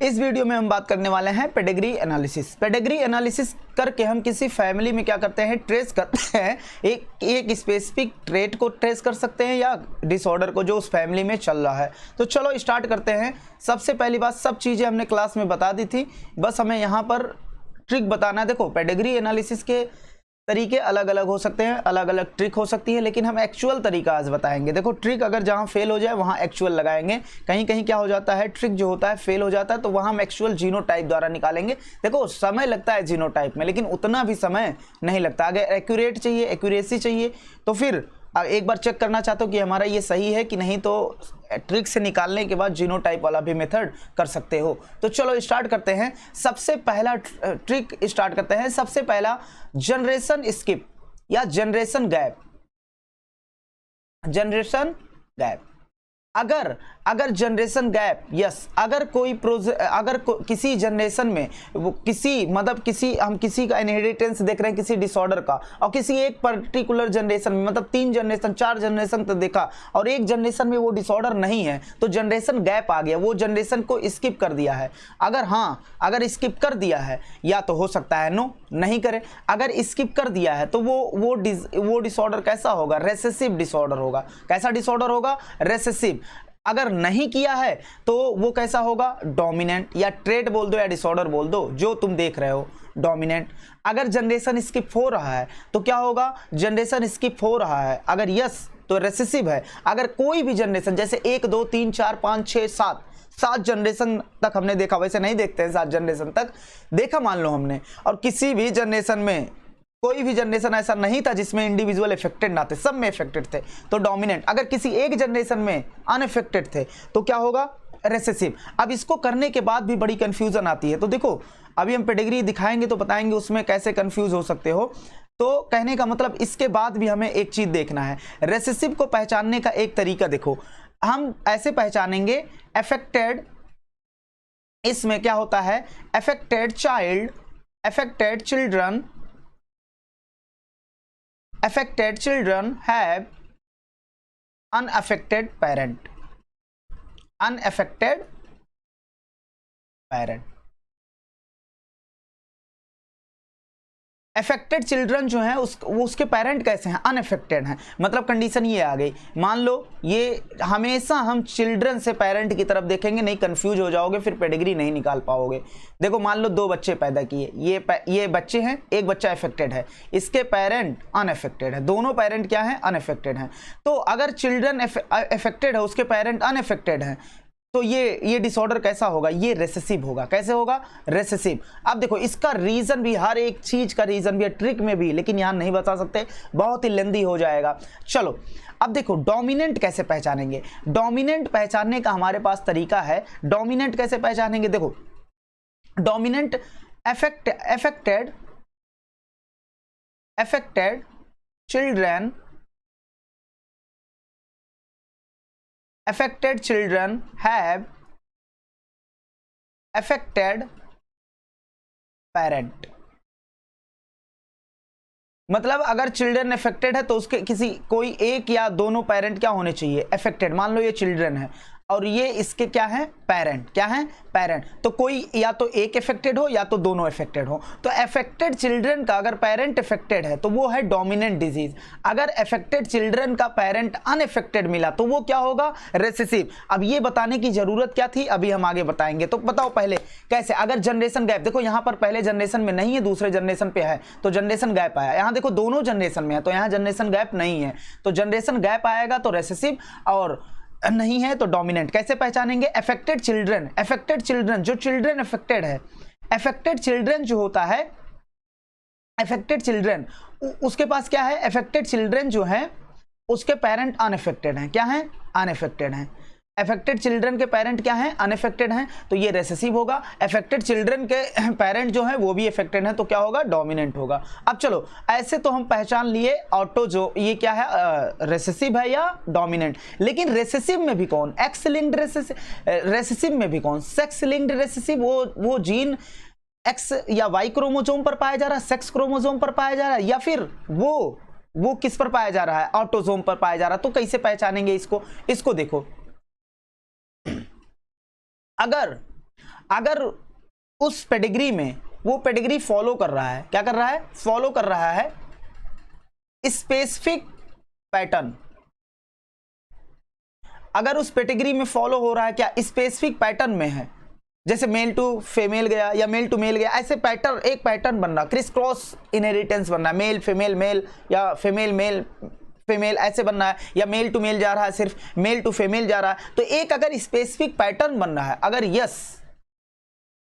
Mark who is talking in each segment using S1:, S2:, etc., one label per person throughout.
S1: इस वीडियो में हम बात करने वाले हैं पेडिग्री एनालिसिस। पेडिग्री एनालिसिस करके हम किसी फैमिली में क्या करते हैं, ट्रेस करते हैं, एक स्पेसिफिक ट्रेट को ट्रेस कर सकते हैं या डिसऑर्डर को जो उस फैमिली में चल रहा है। तो चलो स्टार्ट करते हैं। सबसे पहली बात, सब चीज़ें हमने क्लास में बता दी थी, बस हमें यहाँ पर ट्रिक बताना है। देखो, पेडिग्री एनालिसिस के तरीके अलग अलग हो सकते हैं, अलग अलग ट्रिक हो सकती है, लेकिन हम एक्चुअल तरीका आज बताएंगे। देखो, ट्रिक अगर जहां फेल हो जाए वहां एक्चुअल लगाएंगे। कहीं कहीं क्या हो जाता है, ट्रिक जो होता है फेल हो जाता है, तो वहां हम एक्चुअल जीनोटाइप द्वारा निकालेंगे। देखो, समय लगता है जीनोटाइप में, लेकिन उतना भी समय नहीं लगता। अगर एक्यूरेट चाहिए, एक्यूरेसी चाहिए, तो फिर एक बार चेक करना चाहते हो कि हमारा ये सही है कि नहीं, तो ट्रिक से निकालने के बाद जीनोटाइप वाला भी मेथड कर सकते हो। तो चलो स्टार्ट करते हैं। सबसे पहला ट्रिक स्टार्ट करते हैं। सबसे पहला, जनरेशन स्किप या जनरेशन गैप। जनरेशन गैप, अगर जनरेशन गैप, यस, अगर किसी जनरेशन में हम किसी का इनहेरिटेंस देख रहे हैं, किसी डिसऑर्डर का, और किसी एक पर्टिकुलर जनरेशन में, मतलब 3 जनरेशन 4 जनरेशन तक देखा और एक जनरेशन में वो डिसऑर्डर नहीं है, तो जनरेशन गैप आ गया, वो जनरेशन को स्किप कर दिया है। अगर स्किप कर दिया है, या तो हो सकता है नो नहीं करे। अगर स्किप कर दिया है तो वो डिसऑर्डर कैसा होगा, रेसेसिव डिसऑर्डर होगा। कैसा डिसऑर्डर होगा, रेसेसिव। अगर नहीं किया है तो वो कैसा होगा, डोमिनेंट, या ट्रेट बोल दो या डिसऑर्डर बोल दो, जो तुम देख रहे हो, डोमिनेंट। अगर जनरेशन स्किप हो रहा है तो क्या होगा, जनरेशन स्किप हो रहा है। अगर यस तो रेसेसिव है। अगर कोई भी जनरेशन, जैसे 1 2 3 4 5 6 7 जनरेशन तक हमने देखा, वैसे नहीं देखते हैं, 7 जनरेशन तक देखा मान लो हमने, और किसी भी जनरेशन में कोई भी जनरेशन ऐसा नहीं था जिसमें इंडिविजुअल इफेक्टेड ना थे, सब में इफेक्टेड थे, तो डोमिनेंट। अगर किसी एक जनरेशन में अनइफेक्टेड थे तो क्या होगा, रेसेसिव। अब इसको करने के बाद भी बड़ी कंफ्यूजन आती है। तो देखो, अभी हम पेडिग्री दिखाएंगे तो बताएंगे उसमें कैसे कंफ्यूज हो सकते हो। तो कहने का मतलब, इसके बाद भी हमें एक चीज देखना है, रेसेसिव को पहचानने का एक तरीका देखो, हम ऐसे पहचानेंगे, अफेक्टेड, इसमें क्या होता है, affected child, affected children, affected children have unaffected parent, unaffected parent। Affected children जो है उसके पेरेंट कैसे हैं, अनअफेक्टेड हैं। मतलब कंडीशन ये आ गई, मान लो ये हमेशा हम चिल्ड्रन से पेरेंट की तरफ देखेंगे, नहीं कंफ्यूज हो जाओगे, फिर पेडिग्री नहीं निकाल पाओगे। देखो, मान लो 2 बच्चे पैदा किए, ये बच्चे हैं, एक बच्चा अफेक्टेड है, इसके पेरेंट अनअफेक्टेड है, दोनों पेरेंट क्या हैं, अनअफेक्टेड हैं। तो अगर चिल्ड्रन अफेक्टेड है, उसके पेरेंट अनअफेक्टेड हैं, तो ये डिसऑर्डर कैसा होगा, ये रेसेसिव होगा। कैसे होगा, रेसेसिव। अब देखो, इसका रीजन भी, हर एक चीज का रीजन भी है, ट्रिक में भी, लेकिन यहां नहीं बता सकते, बहुत ही लेंदी हो जाएगा। चलो, अब देखो, डोमिनेंट कैसे पहचानेंगे। डोमिनेंट पहचानने का हमारे पास तरीका है। डोमिनेंट कैसे पहचानेंगे, देखो, dominant affected children, affected children have affected parent। मतलब अगर चिल्ड्रन अफेक्टेड है तो उसके कोई एक या दोनों पेरेंट क्या होने चाहिए, अफेक्टेड। मान लो ये चिल्ड्रन है और ये इसके क्या है, पेरेंट। क्या है, पेरेंट। तो कोई या तो एक अफेक्टेड हो या तो दोनों अफेक्टेड हो। तो अफेक्टेड चिल्ड्रन का अगर पेरेंट अफेक्टेड है तो वो है डोमिनेंट डिजीज। अगर अफेक्टेड चिल्ड्रन का पेरेंट अनअफेक्टेड मिला तो वो क्या होगा, रेसेसिव। अब ये बताने की जरूरत क्या थी, अभी हम आगे बताएंगे। तो बताओ पहले कैसे, अगर जनरेशन गैप, देखो यहां पर पहले जनरेशन में नहीं है, दूसरे जनरेशन पे है, तो जनरेशन गैप आया। यहां देखो दोनों जनरेशन में है, तो यहां जनरेशन गैप नहीं है, तो जनरेशन गैप आएगा तो रेसेसिव, और नहीं है तो डोमिनेंट। कैसे पहचानेंगे, अफेक्टेड चिल्ड्रन, जो चिल्ड्रन अफेक्टेड है, अफेक्टेड चिल्ड्रन जो होता है, अफेक्टेड चिल्ड्रन, उसके पास क्या है, अफेक्टेड चिल्ड्रन जो है उसके पेरेंट अनअफेक्टेड हैं। क्या हैं, अनअफेक्टेड हैं। अफेक्टेड चिल्ड्रन के पेरेंट क्या हैं, अनअफेक्टेड हैं, तो ये रेसेसिव होगा। अफेक्टेड चिल्ड्रन के पेरेंट जो है वो भी अफेक्टेड हैं, तो क्या होगा, डोमिनेंट होगा। अब चलो, ऐसे तो हम पहचान लिए ऑटो, जो ये क्या है, रेसेसिव है या डोमिनेंट। लेकिन रेसेसिव में भी कौन, एक्स लिंक्ड रेसेसिव में भी कौन, सेक्स लिंक्ड रेसेसिव। वो जीन एक्स या वाई क्रोमोसोम पर पाया जा रहा है, सेक्स क्रोमोसोम पर पाया जा रहा है, या फिर वो किस पर पाया जा रहा है, ऑटोसोम पर पाया जा रहा है। तो कैसे पहचानेंगे इसको देखो, अगर उस पेडिग्री में वो पेडिग्री फॉलो कर रहा है, क्या कर रहा है, फॉलो कर रहा है स्पेसिफिक पैटर्न, अगर उस पेडिग्री में फॉलो हो रहा है क्या, स्पेसिफिक पैटर्न में है, जैसे मेल टू फीमेल गया या मेल टू मेल गया, ऐसे पैटर्न, एक पैटर्न बन रहा, क्रिस क्रॉस इनहेरिटेंस बन रहा है, मेल फीमेल मेल या फीमेल मेल फीमेल ऐसे बनना है, या मेल टू मेल जा रहा है, सिर्फ मेल टू फीमेल जा रहा है, तो एक अगर स्पेसिफिक पैटर्न बन रहा है, अगर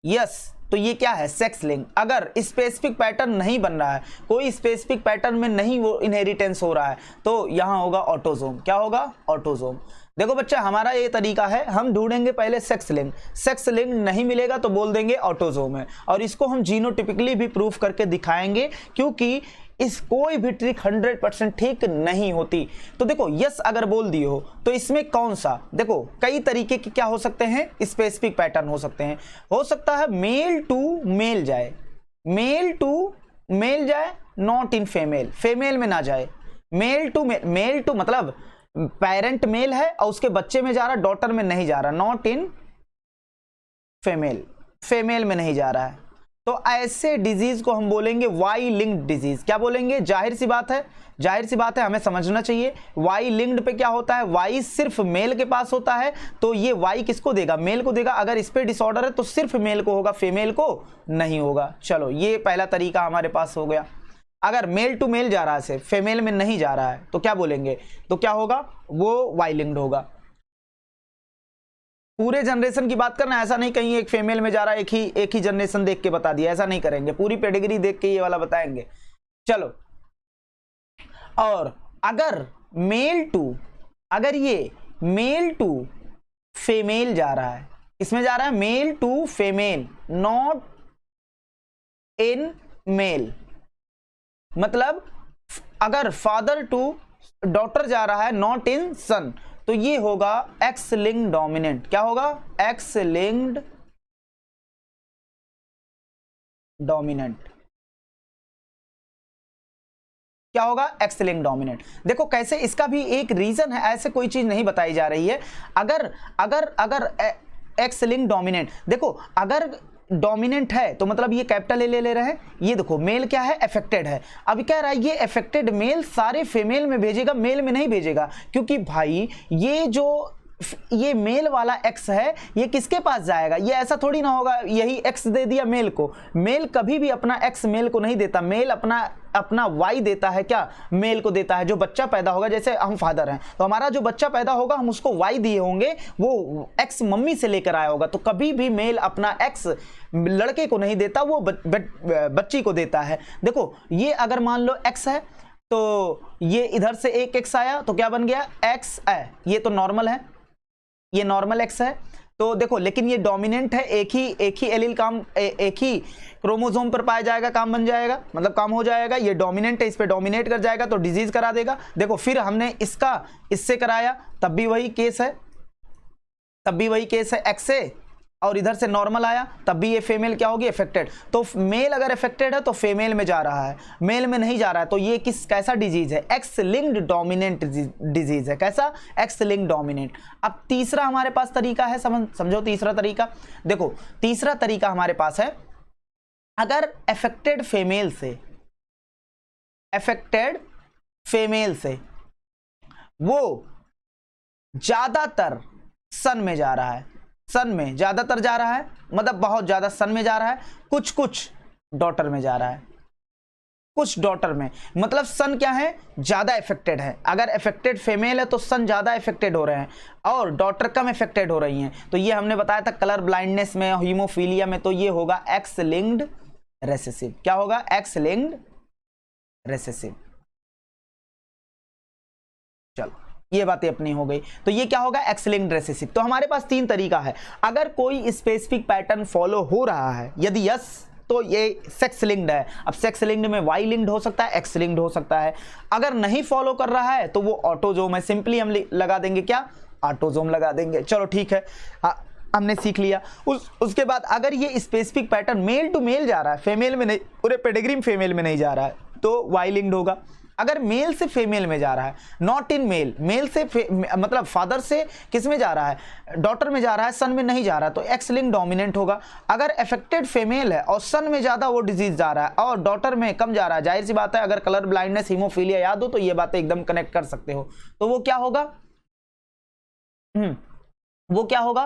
S1: यस तो ये क्या है, सेक्स लिंक। अगर स्पेसिफिक पैटर्न नहीं बन रहा है, कोई स्पेसिफिक पैटर्न में नहीं वो इनहेरिटेंस हो रहा है, तो यहां होगा ऑटोजोम। क्या होगा, ऑटोजोम। देखो बच्चा, हमारा ये तरीका है, हम ढूंढेंगे पहले सेक्स लिंक, सेक्स लिंक नहीं मिलेगा तो बोल देंगे ऑटोजोम है, और इसको हम जीनोटिपिकली भी प्रूफ करके दिखाएंगे, क्योंकि इस कोई भी ट्रिक 100% ठीक नहीं होती। तो देखो यस अगर बोल दिए हो तो इसमें कौन सा, देखो कई तरीके के क्या हो सकते हैं, स्पेसिफिक पैटर्न हो सकते हैं। हो सकता है मेल टू मेल जाए, मेल टू मेल जाए, नॉट इन फीमेल, फीमेल में ना जाए, मेल टू मतलब पेरेंट मेल है और उसके बच्चे में जा रहा, डॉटर में नहीं जा रहा, नॉट इन फीमेल, फीमेल में नहीं जा रहा है, तो ऐसे डिजीज को हम बोलेंगे वाई लिंक्ड डिजीज। क्या बोलेंगे, जाहिर सी बात है, हमें समझना चाहिए वाई लिंक्ड पे क्या होता है, वाई सिर्फ मेल के पास होता है, तो ये वाई किसको देगा, मेल को देगा। अगर इस पे डिसऑर्डर है तो सिर्फ मेल को होगा, फीमेल को नहीं होगा। चलो ये पहला तरीका हमारे पास हो गया। अगर मेल टू मेल जा रहा है, सिर्फ फीमेल में नहीं जा रहा है, तो क्या बोलेंगे, तो क्या होगा, वो वाई लिंक्ड होगा। पूरे जनरेशन की बात करना, ऐसा नहीं कहीं एक फीमेल में जा रहा है, एक ही जनरेशन देख के बता दिया, ऐसा नहीं करेंगे, पूरी पेडिग्री देख के ये वाला बताएंगे। चलो, और अगर अगर ये मेल टू फीमेल जा रहा है, इसमें जा रहा है male to female, not in male, मतलब अगर फादर टू डॉटर जा रहा है, नॉट इन सन, तो ये होगा एक्स लिंक्ड डोमिनेंट। क्या होगा, एक्स लिंक्ड डोमिनेंट। क्या होगा, एक्स लिंक्ड डोमिनेंट। देखो कैसे, इसका भी एक रीजन है, ऐसे कोई चीज नहीं बताई जा रही है। अगर एक्स लिंक्ड डोमिनेंट, देखो अगर डोमिनेंट है तो मतलब ये कैपिटल ए ले रहे हैं, ये देखो मेल क्या है, अफेक्टेड है। अब कह रहा है ये अफेक्टेड मेल सारे फीमेल में भेजेगा, मेल में नहीं भेजेगा, क्योंकि भाई ये मेल वाला एक्स है, ये किसके पास जाएगा, ये ऐसा थोड़ी ना होगा यही एक्स दे दिया मेल को। मेल कभी भी अपना एक्स मेल को नहीं देता, मेल अपना वाई देता है, क्या मेल को देता है। जो बच्चा पैदा होगा, जैसे हम फादर हैं तो हमारा जो बच्चा पैदा होगा हम उसको वाई दिए होंगे, वो एक्स मम्मी से लेकर आया होगा, तो कभी भी मेल अपना एक्स लड़के को नहीं देता, वो बच्ची को देता है। देखो ये अगर मान लो एक्स है तो ये इधर से एक एक्स आया तो क्या बन गया, एक्स है, ये तो नॉर्मल है, ये नॉर्मल एक्स है। तो देखो लेकिन ये डोमिनेंट है, एक ही एलील काम एक ही क्रोमोसोम पर पाया जाएगा, काम बन जाएगा, मतलब काम हो जाएगा। ये डोमिनेंट है, इस पे डोमिनेट कर जाएगा तो डिजीज करा देगा। देखो फिर हमने इससे कराया, तब भी वही केस है, एक्स से, और इधर से नॉर्मल आया तब भी ये फीमेल क्या होगी, अफेक्टेड। तो मेल अगर अफेक्टेड है तो फीमेल में जा रहा है, मेल में नहीं जा रहा है, तो ये कैसा डिजीज है, एक्स लिंक्ड डोमिनेंट डिजीज है। कैसा, एक्स लिंक्ड डोमिनेंट। अब तीसरा हमारे पास तरीका है, समझो तीसरा तरीका। देखो तीसरा तरीका हमारे पास है, अगर अफेक्टेड फीमेल से वो ज्यादातर सन में जा रहा है, सन में ज्यादातर जा रहा है, मतलब बहुत ज्यादा सन में जा रहा है, कुछ डॉटर में जा रहा है, कुछ डॉटर में, मतलब सन क्या है, ज्यादा इफेक्टेड है। अगर इफेक्टेड फीमेल है तो सन ज्यादा इफेक्टेड हो रहे हैं और डॉटर कम इफेक्टेड हो रही हैं। तो ये हमने बताया था कलर ब्लाइंडनेस में, हीमोफीलिया में, तो ये होगा एक्स लिंक्ड रेसेसिव। क्या होगा, एक्स लिंक्ड रेसेसिव। चलो ये बातें अपनी हो गई, तो ये क्या होगा, एक्स लिंक्ड रेसेसिव। तो हमारे पास तीन तरीका है, अगर कोई स्पेसिफिक पैटर्न फॉलो हो रहा है, यदि यस तो ये सेक्स लिंक्ड है। अब सेक्स लिंक्ड में वाई लिंक्ड हो सकता है, एक्स लिंक्ड हो सकता है। अगर नहीं फॉलो कर रहा है तो वो ऑटोजोम है, सिंपली हम लगा देंगे क्या, ऑटोजोम लगा देंगे। चलो ठीक है, हमने सीख लिया। उसके बाद अगर ये specific pattern male to male जा रहा है, फीमेल में नहीं, पूरे पेडिग्री में फीमेल में नहीं जा रहा है, तो वाई लिंक्ड होगा। अगर मेल से फीमेल में जा रहा है, नॉट इन मेल, मेल से मतलब फादर से किस में जा रहा है, डॉटर में जा रहा है, सन में नहीं जा रहा, तो एक्स लिंक डोमिनेंट होगा। अगर अफेक्टेड फीमेल है और सन में ज्यादा वो डिजीज जा रहा है और डॉटर में कम जा रहा है, जाहिर सी बात है अगर कलर ब्लाइंडनेस, हीमोफीलिया याद हो तो ये बातें एकदम कनेक्ट कर सकते हो, तो वो क्या होगा, वो क्या होगा,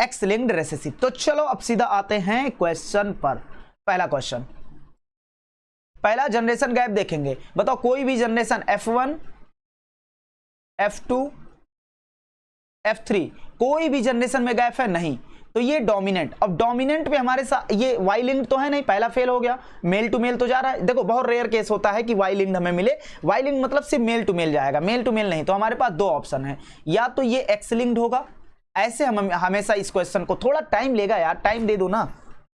S1: एक्स लिंक्ड रिसेसिव। तो चलो अब सीधा आते हैं क्वेश्चन पर। पहला क्वेश्चन, पहला जनरेशन गैप देखेंगे। बताओ कोई भी जनरेशन F1, F2, F3 कोई भी जनरेशन में गैप है नहीं, तो ये डोमिनेंट। अब डोमिनेंट पे हमारे साथ ये वाई लिंक्ड तो है नहीं, पहला फेल हो गया, मेल टू मेल तो जा रहा है। देखो बहुत रेयर केस होता है कि वाई लिंक्ड हमें मिले, वाई लिंक्ड मतलब सिर्फ मेल टू मेल जाएगा, मेल टू मेल नहीं। तो हमारे पास दो ऑप्शन है, या तो ये एक्स लिंक्ड होगा, ऐसे हम हमेशा इस क्वेश्चन को, थोड़ा टाइम लेगा यार, टाइम दे दो ना,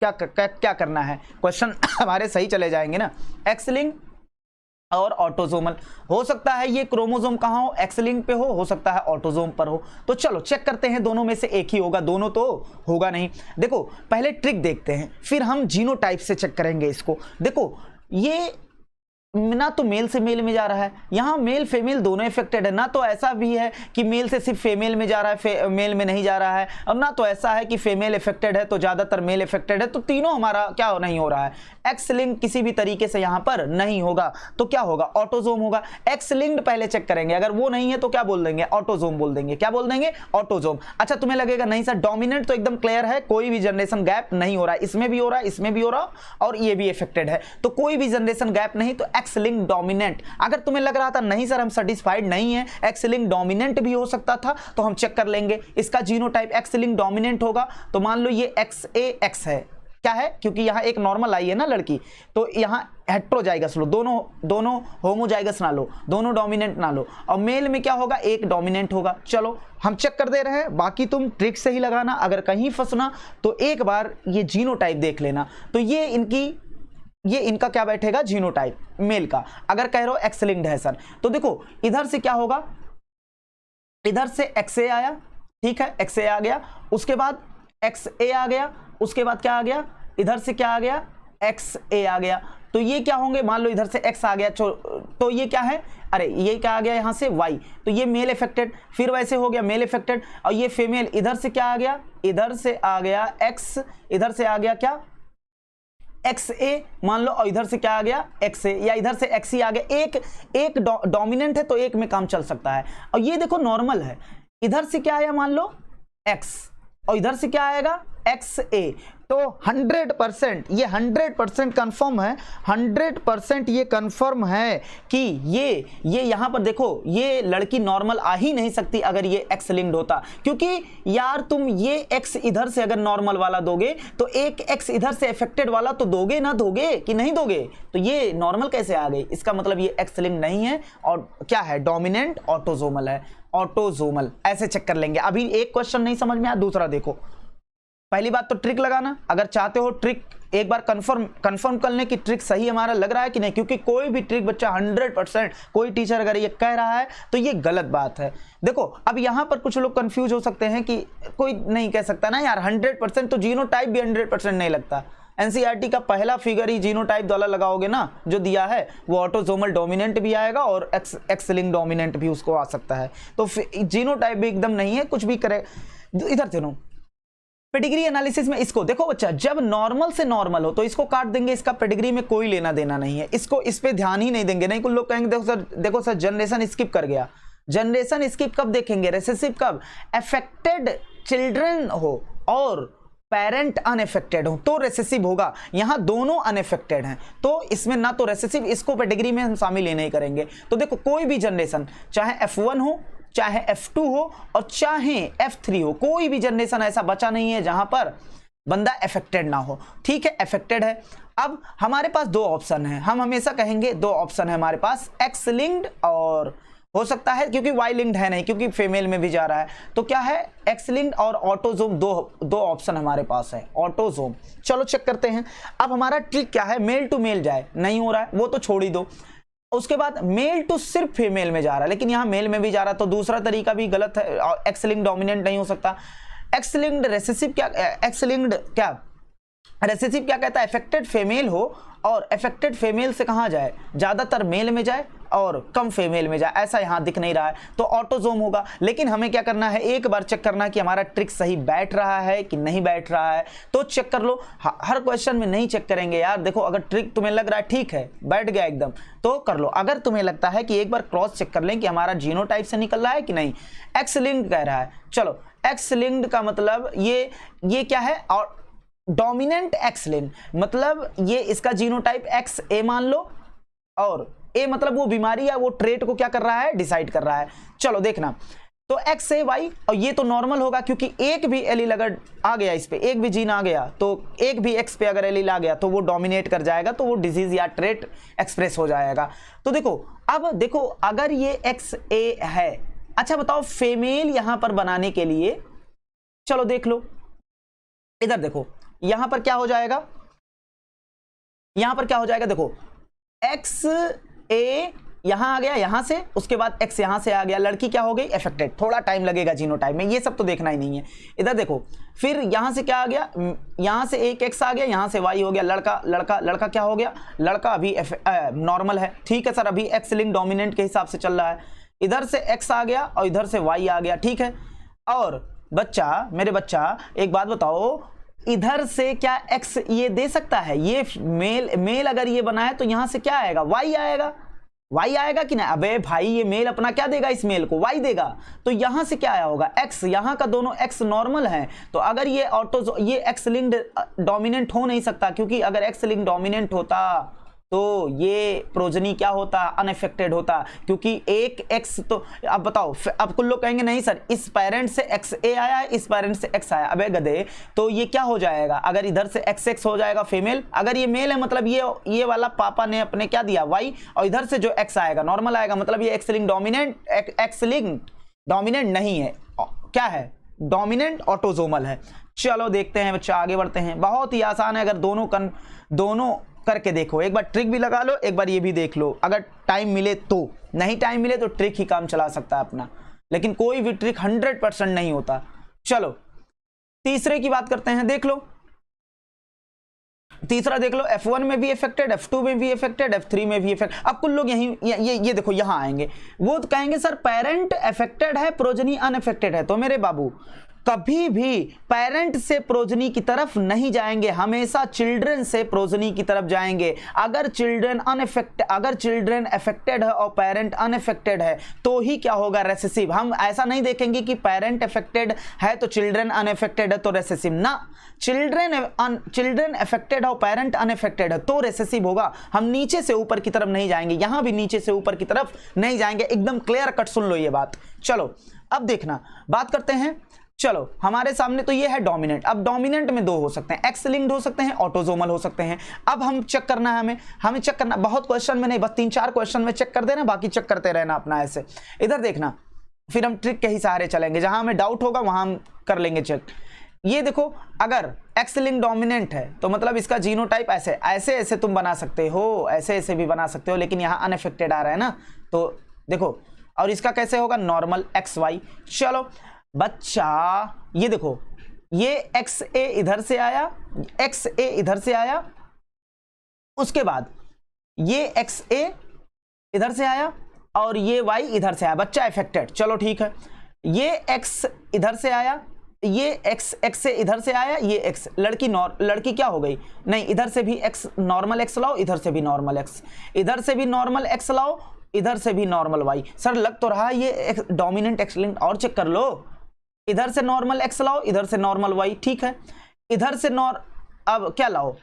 S1: क्या करना है, क्वेश्चन हमारे सही चले जाएंगे ना। एक्स लिंक और ऑटोजोमल हो सकता है, ये क्रोमोसोम कहाँ हो, एक्स लिंक पे हो सकता है ऑटोजोम पर हो। तो चलो चेक करते हैं, दोनों में से एक ही होगा, दोनों तो होगा नहीं। देखो पहले ट्रिक देखते हैं, फिर हम जीनोटाइप से चेक करेंगे इसको। देखो ये ना तो मेल से मेल में जा रहा है, यहाँ मेल फीमेल दोनों इफेक्टेड है, ना तो ऐसा भी है कि मेल से सिर्फ फीमेल में जा रहा है, मेल में नहीं जा रहा है, अब ना तो ऐसा है कि फीमेल इफेक्टेड है तो ज्यादातर मेल इफेक्टेड है, तो तीनों हमारा क्या नहीं हो रहा है, एक्स लिंक किसी भी तरीके से यहाँ पर नहीं होगा, तो क्या होगा, ऑटोजोम होगा। एक्स लिंक्ड पहले चेक करेंगे, अगर वो नहीं है तो क्या बोल देंगे, ऑटोजोम बोल देंगे, क्या बोल देंगे, ऑटोजोम। अच्छा तुम्हें लगेगा नहीं सर डोमिनेंट तो एकदम क्लियर है, कोई भी जनरेशन गैप नहीं हो रहा है, इसमें भी हो रहा है, इसमें भी हो रहा और ये भी इफेक्टेड है, तो कोई भी जनरेशन गैप नहीं, तो एक्स लिंक डोमिनेंट। अगर तुम्हें लग रहा था नहीं सर हम सेटिस्फाइड नहीं है, एक्स लिंक डोमिनेंट भी हो सकता था, तो हम चेक कर लेंगे इसका जीनोटाइप, एक्स लिंक डोमिनेंट होगा तो मान लो ये XAX है, क्या है, क्योंकि यहां एक नॉर्मल आई है ना लड़की, तो यहां हेट्रोजाइगस लो, दोनों होमोजाइगस ना लो, दोनों डोमिनेंट ना लो, और मेल में क्या होगा, एक डोमिनेंट होगा। चलो हम चेक कर दे रहे हैं, बाकी तुम ट्रिक से ही लगाना, अगर कहीं फंसना तो एक बार ये जीनोटाइप देख लेना। तो ये इनका क्या बैठेगा, जीनोटाइप मेल का। अगर कह रहे हो एक्स लिंक्ड है सर, तो देखो इधर से क्या होगा, इधर से XA आया, ठीक है XA आ गया, उसके बाद XA आ गया, उसके बाद क्या आ गया, इधर से क्या आ गया, XA आ गया, तो ये क्या होंगे, मान लो इधर से X आ गया, तो ये क्या है, अरे ये क्या आ गया यहाँ से Y, तो ये मेल इफेक्टेड, फिर वैसे हो गया मेल इफेक्टेड, और ये फीमेल, इधर से क्या आ गया, इधर से आ गया X, इधर से आ गया क्या XA मान लो, और इधर से क्या आ गया XA, या इधर से XE आ गया, एक डोमिनेंट है तो एक में काम चल सकता है। और ये देखो नॉर्मल है, इधर से क्या आया मान लो X, और इधर से क्या आएगा XA, तो 100% ये 100% कंफर्म है, 100% ये कंफर्म है कि ये यहां पर देखो ये लड़की नॉर्मल आ ही नहीं सकती अगर ये एक्स लिंक्ड होता, क्योंकि यार तुम ये एक्स इधर से अगर नॉर्मल वाला दोगे तो एक एक्स इधर से अफेक्टेड वाला तो दोगे ना, दोगे कि नहीं दोगे, तो ये नॉर्मल कैसे आ गई, इसका मतलब ये एक्स लिंक्ड नहीं है और क्या है, डोमिनेंट ऑटोजोमल है, ऑटोजोमल। ऐसे चेक कर लेंगे। अभी एक क्वेश्चन नहीं समझ में आया, दूसरा देखो। पहली बात तो ट्रिक लगाना, अगर चाहते हो ट्रिक एक बार कंफर्म कर लें कि ट्रिक सही हमारा लग रहा है कि नहीं, क्योंकि कोई भी ट्रिक बच्चा 100% कोई टीचर अगर ये कह रहा है तो ये गलत बात है। देखो अब यहाँ पर कुछ लोग कंफ्यूज हो सकते हैं कि कोई नहीं कह सकता ना यार 100%, तो जीनोटाइप भी 100% नहीं लगता। एनसीईआरटी का पहला फिगर ही जीनोटाइप वाला लगाओगे ना जो दिया है, वो ऑटोजोमल डोमिनेंट भी आएगा और एक्स लिंक डोमिनेंट भी उसको आ सकता है, तो जीनोटाइप भी एकदम नहीं है, कुछ भी करे। इधर सुनो पेडिग्री एनालिसिस में इसको देखो बच्चा, जब नॉर्मल से नॉर्मल हो तो इसको काट देंगे, इसका पेडिग्री में कोई लेना देना नहीं है, इसको इस पे ध्यान ही नहीं देंगे। नहीं कुछ लोग कहेंगे देखो सर जनरेशन स्किप कर गया। जनरेशन स्किप कब देखेंगे, रिसेसिव कब, अफेक्टेड चिल्ड्रन हो और पेरेंट अनएफेक्टेड हो तो रेसेसिव होगा। यहां दोनों अनएफेक्टेड हैं तो इसमें ना तो रेसेसिव, इसको पेडिग्री में हम शामिल ही नहीं करेंगे। तो देखो कोई भी जनरेशन चाहे F1 हो, चाहे F2 हो और चाहे F3 हो, कोई भी जनरेशन ऐसा बचा नहीं है जहां पर बंदा अफेक्टेड ना हो। ठीक है अफेक्टेड है। अब हमारे पास दो ऑप्शन है, हम हमेशा कहेंगे दो ऑप्शन है हमारे पास, एक्स लिंक्ड और हो सकता है क्योंकि वाई लिंक्ड है नहीं, क्योंकि फीमेल में भी जा रहा है, तो क्या है एक्स लिंक्ड और ऑटोजोम, दो ऑप्शन हमारे पास है, ऑटोजोम। चलो चेक करते हैं। अब हमारा ट्रिक क्या है, मेल टू मेल जाए, नहीं हो रहा है वो तो छोड़ ही दो। उसके बाद मेल टू सिर्फ फीमेल में जा रहा है, लेकिन यहाँ मेल में भी जा रहा है, तो दूसरा तरीका भी गलत है, एक्स लिंक्ड डोमिनेंट नहीं हो सकता। एक्स लिंक्ड रेसेसिव क्या, एक्स लिंक्ड क्या रेसेसिव क्या कहता है, अफेक्टेड फीमेल हो और अफेक्टेड फीमेल से कहाँ जाए, ज़्यादातर मेल में जाए और कम फीमेल में जाए, ऐसा यहाँ दिख नहीं रहा है तो ऑटोजोम होगा। लेकिन हमें क्या करना है, एक बार चेक करना है कि हमारा ट्रिक सही बैठ रहा है कि नहीं बैठ रहा है, तो चेक कर लो। हर क्वेश्चन में नहीं चेक करेंगे यार। देखो अगर ट्रिक तुम्हें लग रहा है ठीक है, बैठ गया एकदम, तो कर लो। अगर तुम्हें लगता है कि एक बार क्रॉस चेक कर लें कि हमारा जीनोटाइप से निकल रहा है कि नहीं, एक्स लिंक्ड कह रहा है, चलो एक्स लिंक्ड का मतलब ये क्या है, और डोमिनेंट एक्स लिंक्ड मतलब ये इसका जीनोटाइप एक्स ए मान लो, और ए मतलब वो बीमारी या वो ट्रेट को क्या कर रहा है, डिसाइड कर रहा है। चलो देखना, तो एक्स ए वाई, और ये तो नॉर्मल होगा क्योंकि एक भी एलील अगर आ गया इस पे, एक भी जीन आ गया तो एक भी एक्स पे अगर एलील आ गया तो वो डोमिनेट कर जाएगा, तो वो डिजीज या ट्रेट एक्सप्रेस हो जाएगा। तो देखो अब देखो, अगर ये एक्स ए है, अच्छा बताओ फीमेल यहां पर बनाने के लिए, चलो देख लो इधर देखो, यहां पर क्या हो जाएगा, यहां पर क्या हो जाएगा, देखो एक्स ए यहां आ गया, यहां से, उसके बाद एक्स यहां से आ गया, लड़की क्या हो गई, अफेक्टेड, थोड़ा टाइम लगेगा जीनोटाइप में, ये सब तो देखना ही नहीं है। इधर देखो फिर यहां से क्या आ गया, यहां से एक एक्स आ गया, यहां से वाई हो गया, लड़का क्या हो गया, लड़का अभी नॉर्मल है, ठीक है सर, अभी एक्स लिंक डोमिनेंट के हिसाब से चल रहा है। इधर से एक्स आ गया और इधर से वाई आ गया, ठीक है। और बच्चा, मेरे बच्चा एक बात बताओ, इधर से क्या एक्स ये दे सकता है, ये मेल अगर ये बना है तो यहां से क्या आएगा, वाई आएगा, वाई आएगा कि नहीं, अबे भाई ये मेल अपना क्या देगा, इस मेल को वाई देगा, तो यहां से क्या आया होगा, एक्स, यहां का दोनों एक्स नॉर्मल है, तो अगर ये एक्स लिंक्ड डोमिनेंट हो नहीं सकता, क्योंकि अगर एक्स लिंक्ड डोमिनेंट होता तो ये प्रोजनी क्या होता, अनअफेक्टेड होता, क्योंकि एक एक्स, तो अब बताओ, अब कुछ लोग कहेंगे नहीं सर इस पेरेंट से एक्स ए आया है, इस पेरेंट से एक्स आया, अबे गधे, तो ये क्या हो जाएगा, अगर इधर से एक्स एक्स हो जाएगा फीमेल, अगर ये मेल है मतलब ये वाला पापा ने अपने क्या दिया, वाई, और इधर से जो एक्स आएगा नॉर्मल आएगा, मतलब ये एक्स लिंक डोमिनेंट नहीं है, क्या है, डोमिनेंट ऑटोजोमल है। चलो देखते हैं बच्चा, आगे बढ़ते हैं, बहुत ही आसान है, अगर दोनों करके देखो, एक बार ट्रिक भी लगा लो, एक बार ये भी देख लो, अगर टाइम मिले तो, नहीं टाइम मिले तो ट्रिक ही काम चला सकता है अपना, लेकिन कोई भी ट्रिक 100% नहीं होता। चलो तीसरे की बात करते हैं, देख लो तीसरा, देख लो F1 में भी अफेक्टेड, F2 में भी अफेक्टेड, F3 में भी अफेक्टेड। अब कुछ लोग ये देखो यहां आएंगे, वो तो कहेंगे सर पेरेंट अफेक्टेड है, प्रोजनी अनअफेक्टेड है, तो मेरे बाबू कभी भी पेरेंट से प्रोजनी की तरफ नहीं जाएंगे, हमेशा चिल्ड्रन से प्रोजनी की तरफ जाएंगे। अगर चिल्ड्रन अफेक्टेड है और पेरेंट अनअफेक्टेड है तो ही क्या होगा, रेसेसिव। हम ऐसा नहीं देखेंगे कि पेरेंट अफेक्टेड है तो चिल्ड्रन अनअफेक्टेड है तो रेसेसिव, ना, चिल्ड्रन अफेक्टेड है और पेरेंट अनअफेक्टेड है तो रेसेसिव होगा। हम नीचे से ऊपर की तरफ नहीं जाएंगे, यहां भी नीचे से ऊपर की तरफ नहीं जाएंगे, एकदम क्लियर कट सुन लो ये बात। चलो अब देखना, बात करते हैं, चलो हमारे सामने तो ये है डोमिनेंट। अब डोमिनेंट में दो हो सकते हैं, एक्स लिंक्ड हो सकते हैं, ऑटोजोमल हो सकते हैं। अब हम चेक करना है, हमें चेक करना, बहुत क्वेश्चन में नहीं, बस 3-4 क्वेश्चन में चेक कर देना, बाकी चेक करते रहना अपना ऐसे। इधर देखना, फिर हम ट्रिक के ही सहारे चलेंगे, जहां हमें डाउट होगा वहां हम कर लेंगे चेक। ये देखो, अगर एक्स लिंक डोमिनेंट है तो मतलब इसका जीनोटाइप ऐसे ऐसे तुम बना सकते हो, ऐसे भी बना सकते हो, लेकिन यहाँ अनअफेक्टेड आ रहा है ना, तो देखो, और इसका कैसे होगा, नॉर्मल एक्स वाई। चलो बच्चा ये देखो, ये एक्स ए इधर से आया, एक्स ए इधर से आया, उसके बाद ये एक्स ए इधर से आया और ये वाई इधर से आया, बच्चा अफेक्टेड, चलो ठीक है। ये एक्स इधर से आया, ये एक्स से इधर से आया, ये एक्स, लड़की क्या हो गई, नहीं, इधर से भी एक्स नॉर्मल एक्स लाओ, इधर से भी नॉर्मल एक्स, इधर से भी नॉर्मल एक्स लाओ, इधर से भी नॉर्मल वाई। सर लग तो रहा है ये डोमिनेंट एक्स लिंक, और चेक कर लो, इधर से नॉर्मल एक्स लाओ, इधर से नॉर्मल वाई, ठीक है। इधर से अब क्या लाओ,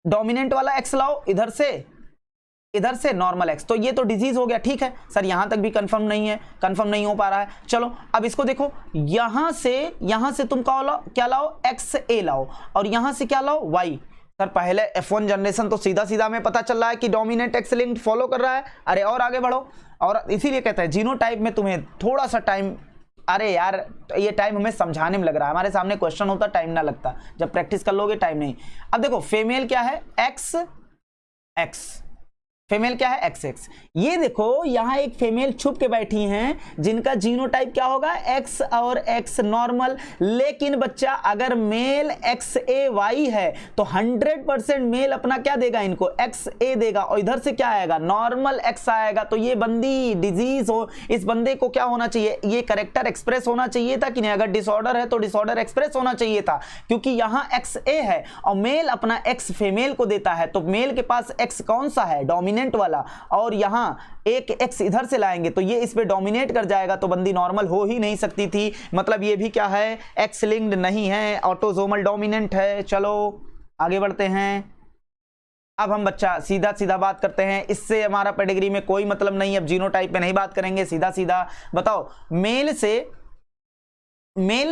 S1: डोमिनेंट वाला एक्स लाओ, इधर से नॉर्मल एक्स, तो ये तो डिजीज हो गया, ठीक है सर, यहां तक भी कंफर्म नहीं हो पा रहा है। चलो अब इसको देखो, यहां से तुम क्या लाओ, एक्स ए लाओ, और यहां से क्या लाओ, वाई। सर पहले F1 जनरेशन तो सीधा हमें पता चल रहा है कि डोमिनेंट एक्स लिंक्ड फॉलो कर रहा है, अरे और आगे बढ़ो, और इसीलिए कहते हैं जीनोटाइप में तुम्हें थोड़ा सा टाइम, अरे यार ये टाइम हमें समझाने में लग रहा है, हमारे सामने क्वेश्चन होता टाइम ना लगता, जब प्रैक्टिस कर लोगे टाइम नहीं। अब देखो फीमेल क्या है, एक्स, फीमेल क्या है XX। ये देखो यहाँ एक फीमेल छुप के बैठी हैं जिनका जीनोटाइप क्या होगा X और X नॉर्मल। लेकिन बच्चा अगर मेल XAY है तो 100% मेल अपना क्या देगा, इनको XA देगा और इधर से क्या आएगा, नॉर्मल X आएगा। तो ये बंदी डिजीज हो, इस बंदे को क्या होना चाहिए, ये करेक्टर एक्सप्रेस होना चाहिए था कि नहीं। अगर डिसऑर्डर है तो डिसऑर्डर एक्सप्रेस होना चाहिए था, क्योंकि यहाँ XA है और मेल अपना X फीमेल को देता है। तो मेल के पास X कौन सा है, डोमिनेंट वाला, और यहां एक X इधर से लाएंगे तो ये इस पे डोमिनेट कर जाएगा, तो बंदी नॉर्मल हो ही नहीं सकती थी। मतलब ये भी क्या है, X लिंक्ड नहीं है, ऑटोसोमल डोमिनेंट है। चलो आगे बढ़ते हैं। अब हम बच्चा सीधा सीधा बात करते हैं, इससे हमारा पेडिग्री में कोई मतलब नहीं, अब जीनोटाइप पे नहीं बात करेंगे, सीधा सीधा बताओ मेल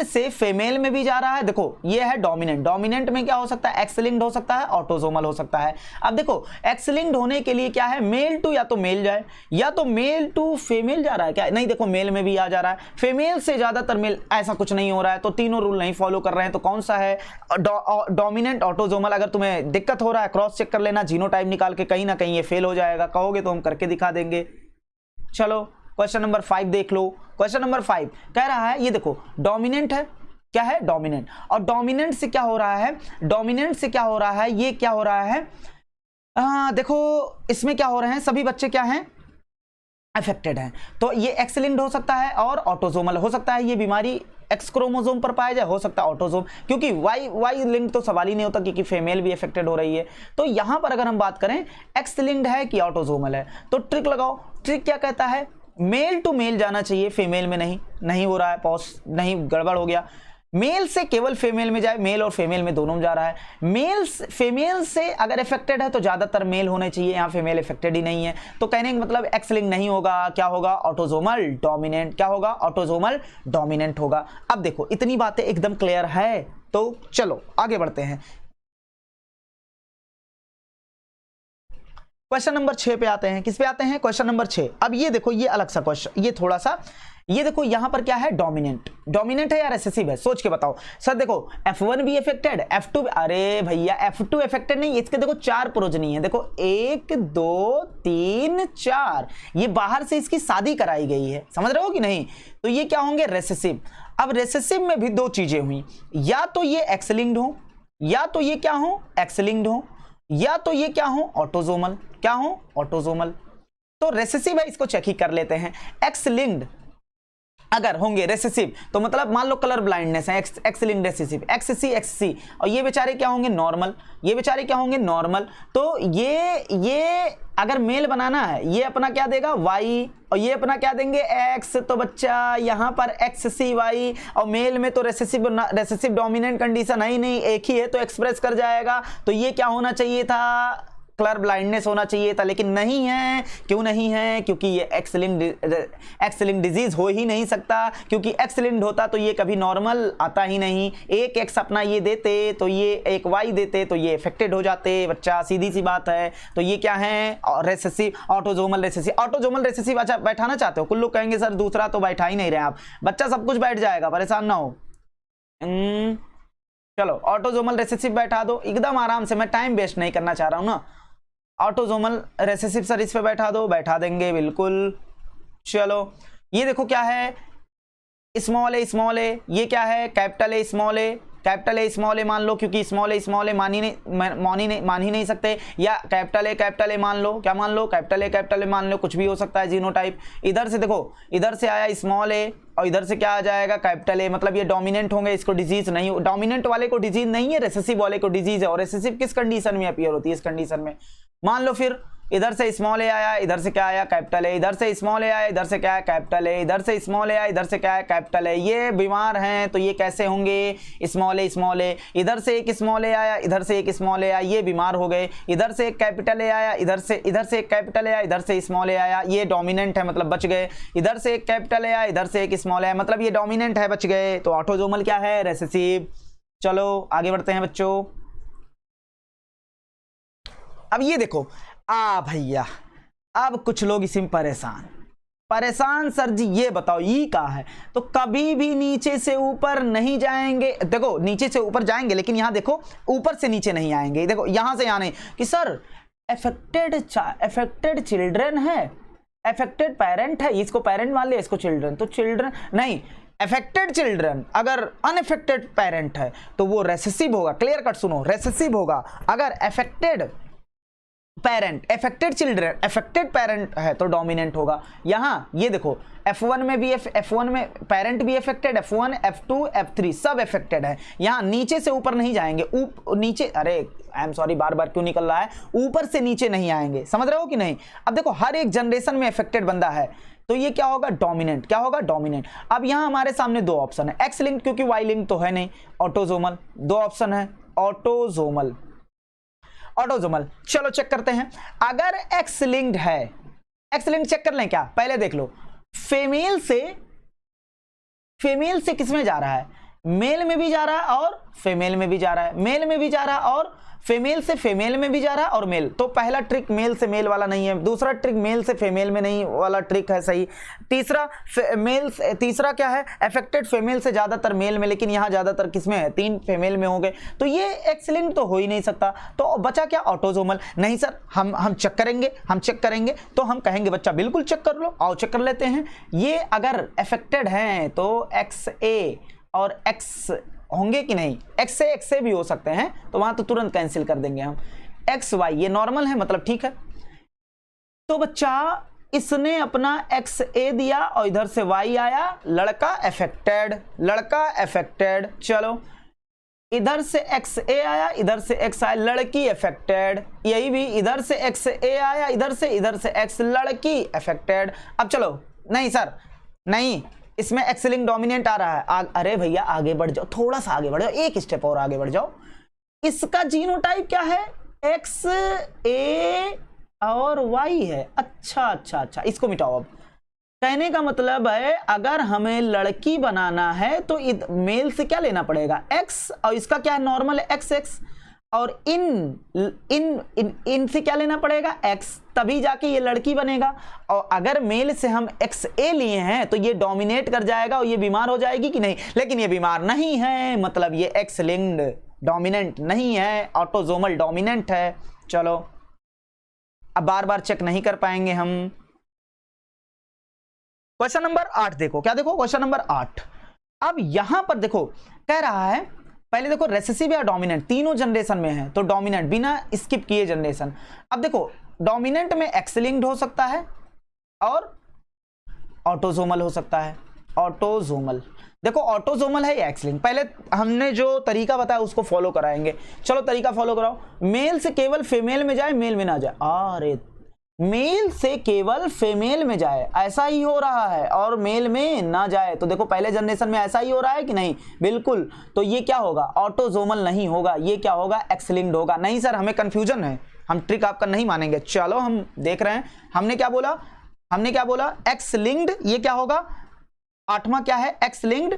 S1: से फीमेल में भी जा रहा है। देखो ये है डोमिनेंट, डोमिनेंट में क्या हो सकता है, एक्स लिंक्ड हो सकता है, ऑटोसोमल हो सकता है। अब देखो एक्स लिंक्ड होने के लिए क्या है, मेल टू या तो मेल जाए या तो मेल टू फीमेल जा रहा है क्या, नहीं देखो मेल में भी आ जा रहा है, फीमेल से ज्यादातर मेल, ऐसा कुछ नहीं हो रहा है। तो तीनों रूल नहीं फॉलो कर रहे हैं, तो कौन सा है, डोमिनेंट ऑटोसोमल। अगर तुम्हें दिक्कत हो रहा है क्रॉस चेक कर लेना, जीनोटाइप निकाल के, कहीं ना कहीं ये फेल हो जाएगा, कहोगे तो हम करके दिखा देंगे। चलो क्वेश्चन नंबर 5 देख लो। क्वेश्चन नंबर 5 कह रहा है, ये देखो डोमिनेंट है, क्या है डोमिनेंट, और डोमिनेंट से क्या हो रहा है, डोमिनेंट से क्या हो रहा है, ये क्या हो रहा है, देखो इसमें क्या हो रहे हैं, सभी बच्चे क्या हैं, अफेक्टेड हैं। तो ये एक्स लिंक्ड हो सकता है और ऑटोसोमल हो सकता है। ये बीमारी एक्स क्रोमोसोम पर पाया जाए, हो सकता है ऑटोसोम, क्योंकि वाई लिंक तो सवाल ही नहीं होता, क्योंकि फीमेल भी अफेक्टेड हो रही है। तो यहां पर अगर हम बात करें एक्स लिंक्ड है कि ऑटोसोमल है, तो ट्रिक लगाओ। ट्रिक क्या कहता है, मेल टू मेल जाना चाहिए, फीमेल में नहीं हो रहा है, पॉज नहीं, गड़बड़ हो गया। मेल से केवल फीमेल में जाए, मेल और फीमेल में दोनों में जा रहा है। फीमेल से अगर इफेक्टेड है तो ज्यादातर मेल होने चाहिए, यहाँ फीमेल इफेक्टेड ही नहीं है, तो कहने का मतलब एक्स लिंक नहीं होगा, क्या होगा, ऑटोसोमल डोमिनेंट। क्या होगा, ऑटोसोमल डोमिनेंट होगा। अब देखो इतनी बातें एकदम क्लियर है, तो चलो आगे बढ़ते हैं। क्वेश्चन नंबर 6 पे आते हैं। किस पे आते हैं, क्वेश्चन नंबर 6। अब ये देखो, ये अलग सा क्वेश्चन, ये थोड़ा सा, ये देखो यहां पर क्या है, डोमिनेंट है या रिसेसिव है, सोच के बताओ सर। देखो F1 भी अफेक्टेड, F2, अरे भैया F2 अफेक्टेड नहीं, इसके देखो 4 प्रोजनी है, देखो 1 2 3 4, ये बाहर से इसकी शादी कराई गई है, समझ रहे हो कि नहीं। तो ये क्या होंगे, रेसेसिव। अब रेसेसिव में भी दो चीजें हुई, या तो ये एक्स लिंक्ड हो, या तो ये क्या हो, एक्स लिंक्ड हो, या तो ये क्या हो, ऑटोसोमल। क्या हो, ऑटोसोमल। तो रेसेसिव है, इसको चेक ही कर लेते हैं। एक्स लिंक्ड अगर होंगे रेसेसिव, तो मतलब मान लो कलर ब्लाइंडनेस है, एक्स लिंक्ड रेसेसिव, एक्ससी, और ये बेचारे क्या होंगे, नॉर्मल, ये बेचारे क्या होंगे, नॉर्मल। तो ये अगर मेल बनाना है, ये अपना क्या देगा, वाई, और ये अपना क्या देंगे, एक्स। तो बच्चा यहाँ पर XCY, और मेल में तो रेसेसिव डोमिनेंट कंडीशन है ही नहीं, एक ही है, तो एक्सप्रेस कर जाएगा। तो ये क्या होना चाहिए था, कलर ब्लाइंडनेस होना चाहिए था, लेकिन नहीं है। क्यों नहीं है, क्योंकि ये एक्स लिंक्ड डिजीज हो ही नहीं सकता, क्योंकि एक्स लिंक्ड होता तो ये कभी नॉर्मल आता ही नहीं। एक एक्स अपना ये देते तो ये एक वाई देते, तो ये इफेक्टेड हो जाते बच्चा, सीधी सी बात है। तो ये क्या है, recessive, autosomal recessive. Autosomal recessive अच्छा बैठाना चाहते हो, कुछ लोग कहेंगे सर दूसरा तो बैठा ही नहीं रहे आप, बच्चा सब कुछ बैठ जाएगा, परेशान ना हो। चलो ऑटोसोमल रेसेसिव बैठा दो एकदम आराम से, मैं टाइम वेस्ट नहीं करना चाह रहा हूं ना। ऑटोसोमल रेसेसिव सर इस पे बैठा दो, बैठा देंगे बिल्कुल। चलो ये देखो क्या है, स्मॉल ए, ये क्या है, कैपिटल ए स्मॉल ए मान लो, क्योंकि स्मॉल ए मान ही नहीं सकते, या कैपिटल ए मान लो, क्या मान लो, कैपिटल ए मान लो, कुछ भी हो सकता है जीनोटाइप। इधर से देखो, इधर से आया स्मॉल ए और इधर से क्या आ जाएगा, कैपिटल ए, मतलब ये डोमिनेंट होंगे, इसको डिजीज नहीं, डोमिनेंट वाले को डिजीज नहीं है, रेसेसिव वाले को डिजीज है। और रेसेसिव किस कंडीशन में अपीयर होती है, इस कंडीशन में। मान लो फिर इधर से स्मॉल ए आया, इधर से क्या आया, कैपिटल ए, इधर से स्मॉल ए आया, इधर से क्या है, कैपिटल ए, इधर से स्मॉल ए आया, इधर से क्या है, कैपिटल ए। ये बीमार हैं तो ये कैसे होंगे, स्मॉल ए, इधर से एक स्मॉल ए आया, इधर से एक स्मॉल ए आया, ये बीमार हो गए। इधर से एक कैपिटल ए आया, इधर से एक कैपिटल ए आया, इधर से स्मॉल ए आया, ये डोमिनेंट है, मतलब बच गए। इधर से एक कैपिटल ए आया, इधर से एक स्मॉल ए, मतलब ये डोमिनेंट है, बच गए। तो ऑटोसोमल क्या है, रेसेसिव। चलो आगे बढ़ते हैं बच्चों। अब ये देखो, भैया अब कुछ लोग इसी में परेशान सर जी, ये बताओ ई का है, तो कभी भी नीचे से ऊपर नहीं जाएंगे। देखो नीचे से ऊपर जाएंगे, लेकिन यहां देखो ऊपर से नीचे नहीं आएंगे। देखो यहां से यहां नहीं, कि सर अफेक्टेड चिल्ड्रन है, अफेक्टेड पेरेंट है, इसको पेरेंट मान लिया, इसको चिल्ड्रन, तो चिल्ड्रन नहीं, अफेक्टेड चिल्ड्रन अगर अनअफेक्टेड पेरेंट है तो वो रेसेसिव होगा। क्लियर कट सुनो, रेसेसिव होगा। अगर affected parent, affected children, affected parent है तो डोमिनेंट होगा। यहां ये देखो F1 में भी F1 में पेरेंट भी अफेक्टेड, F1 F2 F3 सब अफेक्टेड है। यहां नीचे से ऊपर नहीं जाएंगे, नीचे, अरे आई एम सॉरी बार बार क्यों निकल रहा है, ऊपर से नीचे नहीं आएंगे, समझ रहे हो कि नहीं। अब देखो हर एक जनरेशन में अफेक्टेड बंदा है तो ये क्या होगा, डोमिनेंट। क्या होगा, डोमिनेंट। अब यहां हमारे सामने दो ऑप्शन है, एक्स लिंक क्योंकि वाई लिंक तो है नहीं, ऑटोजोमल, दो ऑप्शन है, ऑटोजोमल, ऑटोजोमल। चलो चेक करते हैं, अगर एक्स लिंक्ड है, एक्स लिंक चेक कर लें क्या, पहले देख लो, फीमेल से किस में जा रहा है, मेल में भी जा रहा है और फीमेल में भी जा रहा है, मेल में भी जा रहा है और फीमेल से फीमेल में भी जा रहा है और मेल। तो पहला ट्रिक मेल से मेल वाला नहीं है, दूसरा ट्रिक मेल से फीमेल में नहीं वाला ट्रिक है सही, तीसरा क्या है, अफेक्टेड फीमेल से ज्यादातर मेल में, लेकिन यहां ज्यादातर किसमें है, 3 फीमेल में होंगे, तो ये एक्स लिंक तो हो ही नहीं सकता। तो बचा क्या, ऑटोजोमल। नहीं सर हम चेक करेंगे तो हम कहेंगे बच्चा बिल्कुल चेक कर लो, आओ चेक कर लेते हैं। ये अगर अफेक्टेड हैं तो एक्स ए और एक्स होंगे कि नहीं, एक्स से भी हो सकते हैं, तो वहां तो तुरंत कैंसिल कर देंगे हम। एक्स वाई ये नॉर्मल है, मतलब ठीक है। तो बच्चा इसने अपना एक्स ए दिया और इधर से वाई आया, लड़का अफेक्टेड। चलो इधर से एक्स ए आया, इधर से एक्स आया, लड़की अफेक्टेड। यही भी इधर से एक्स ए आया, इधर से एक्स, लड़की अफेक्टेड। अब चलो, नहीं सर नहीं, इसमें एक्स लिंक डोमिनेंट आ रहा है। अरे भैया आगे बढ़ जाओ, थोड़ा सा आगे बढ़ जाओ, एक स्टेप और आगे बढ़ जाओ। इसका जीनोटाइप क्या है, एक्स ए और वाई है। अच्छा, इसको मिटाओ। अब कहने का मतलब है अगर हमें लड़की बनाना है तो मेल से क्या लेना पड़ेगा, एक्स, और इसका क्या है, नॉर्मल एक्स, और इन से क्या लेना पड़ेगा, एक्स, तभी जाके ये लड़की बनेगा। और अगर मेल से हम एक्स ए लिए हैं तो ये डोमिनेट कर जाएगा और ये बीमार हो जाएगी कि नहीं, लेकिन ये बीमार नहीं है, मतलब ये एक्स लिंक्ड डोमिनेंट नहीं है, ऑटोजोमल डोमिनेंट है। चलो अब बार बार चेक नहीं कर पाएंगे हम। क्वेश्चन नंबर 8 देखो, क्या देखो, क्वेश्चन नंबर 8। अब यहां पर देखो कह रहा है, पहले देखो रेसेसिव या डोमिनेंट तीनों जनरेशन में है, तो डोमिनेंट बिना स्किप किए जनरेशन। अब देखो डोमिनेंट में एक्स लिंक्ड हो सकता है और ऑटोजोमल हो सकता है, ऑटोजोमल। देखो ऑटोजोमल है या एक्स लिंक, पहले हमने जो तरीका बताया उसको फॉलो कराएंगे। चलो तरीका फॉलो कराओ, मेल से केवल फीमेल में जाए, मेल में ना जाए। अरे मेल से केवल फीमेल में जाए, ऐसा ही हो रहा है, और मेल में ना जाए। तो देखो पहले जनरेशन में ऐसा ही हो रहा है कि नहीं, बिल्कुल। तो ये क्या होगा, ऑटोजोमल नहीं होगा, ये क्या होगा, एक्स लिंक्ड होगा। नहीं सर हमें कंफ्यूजन है, हम ट्रिक आपका नहीं मानेंगे। चलो हम देख रहे हैं, हमने क्या बोला, एक्स लिंक्ड, ये क्या होगा, 8वां क्या है, एक्स लिंक्ड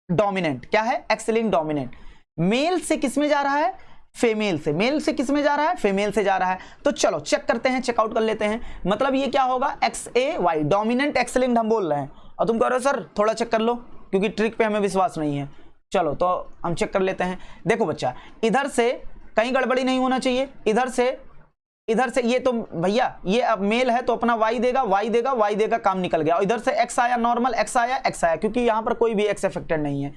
S1: डोमिनेंट। क्या है, एक्स लिंक्ड डोमिनेंट। मेल से किस में जा रहा है, फीमेल से। मेल से किस में जा रहा है, फीमेल से जा रहा है। तो चलो चेक करते हैं, चेकआउट कर लेते हैं। मतलब ये क्या होगा, एक्स ए वाई, डोमिनेंट एक्स लिंक्ड हम बोल रहे हैं, और तुम कह रहे हो सर थोड़ा चेक कर लो क्योंकि ट्रिक पे हमें विश्वास नहीं है। चलो तो हम चेक कर लेते हैं। देखो बच्चा, इधर से कहीं गड़बड़ी नहीं होना चाहिए, इधर से ये तो भैया ये अब मेल है तो अपना वाई देगा, काम निकल गया। और इधर से एक्स आया, नॉर्मल एक्स आया, क्योंकि यहां पर कोई भी एक्स अफेक्टेड नहीं है।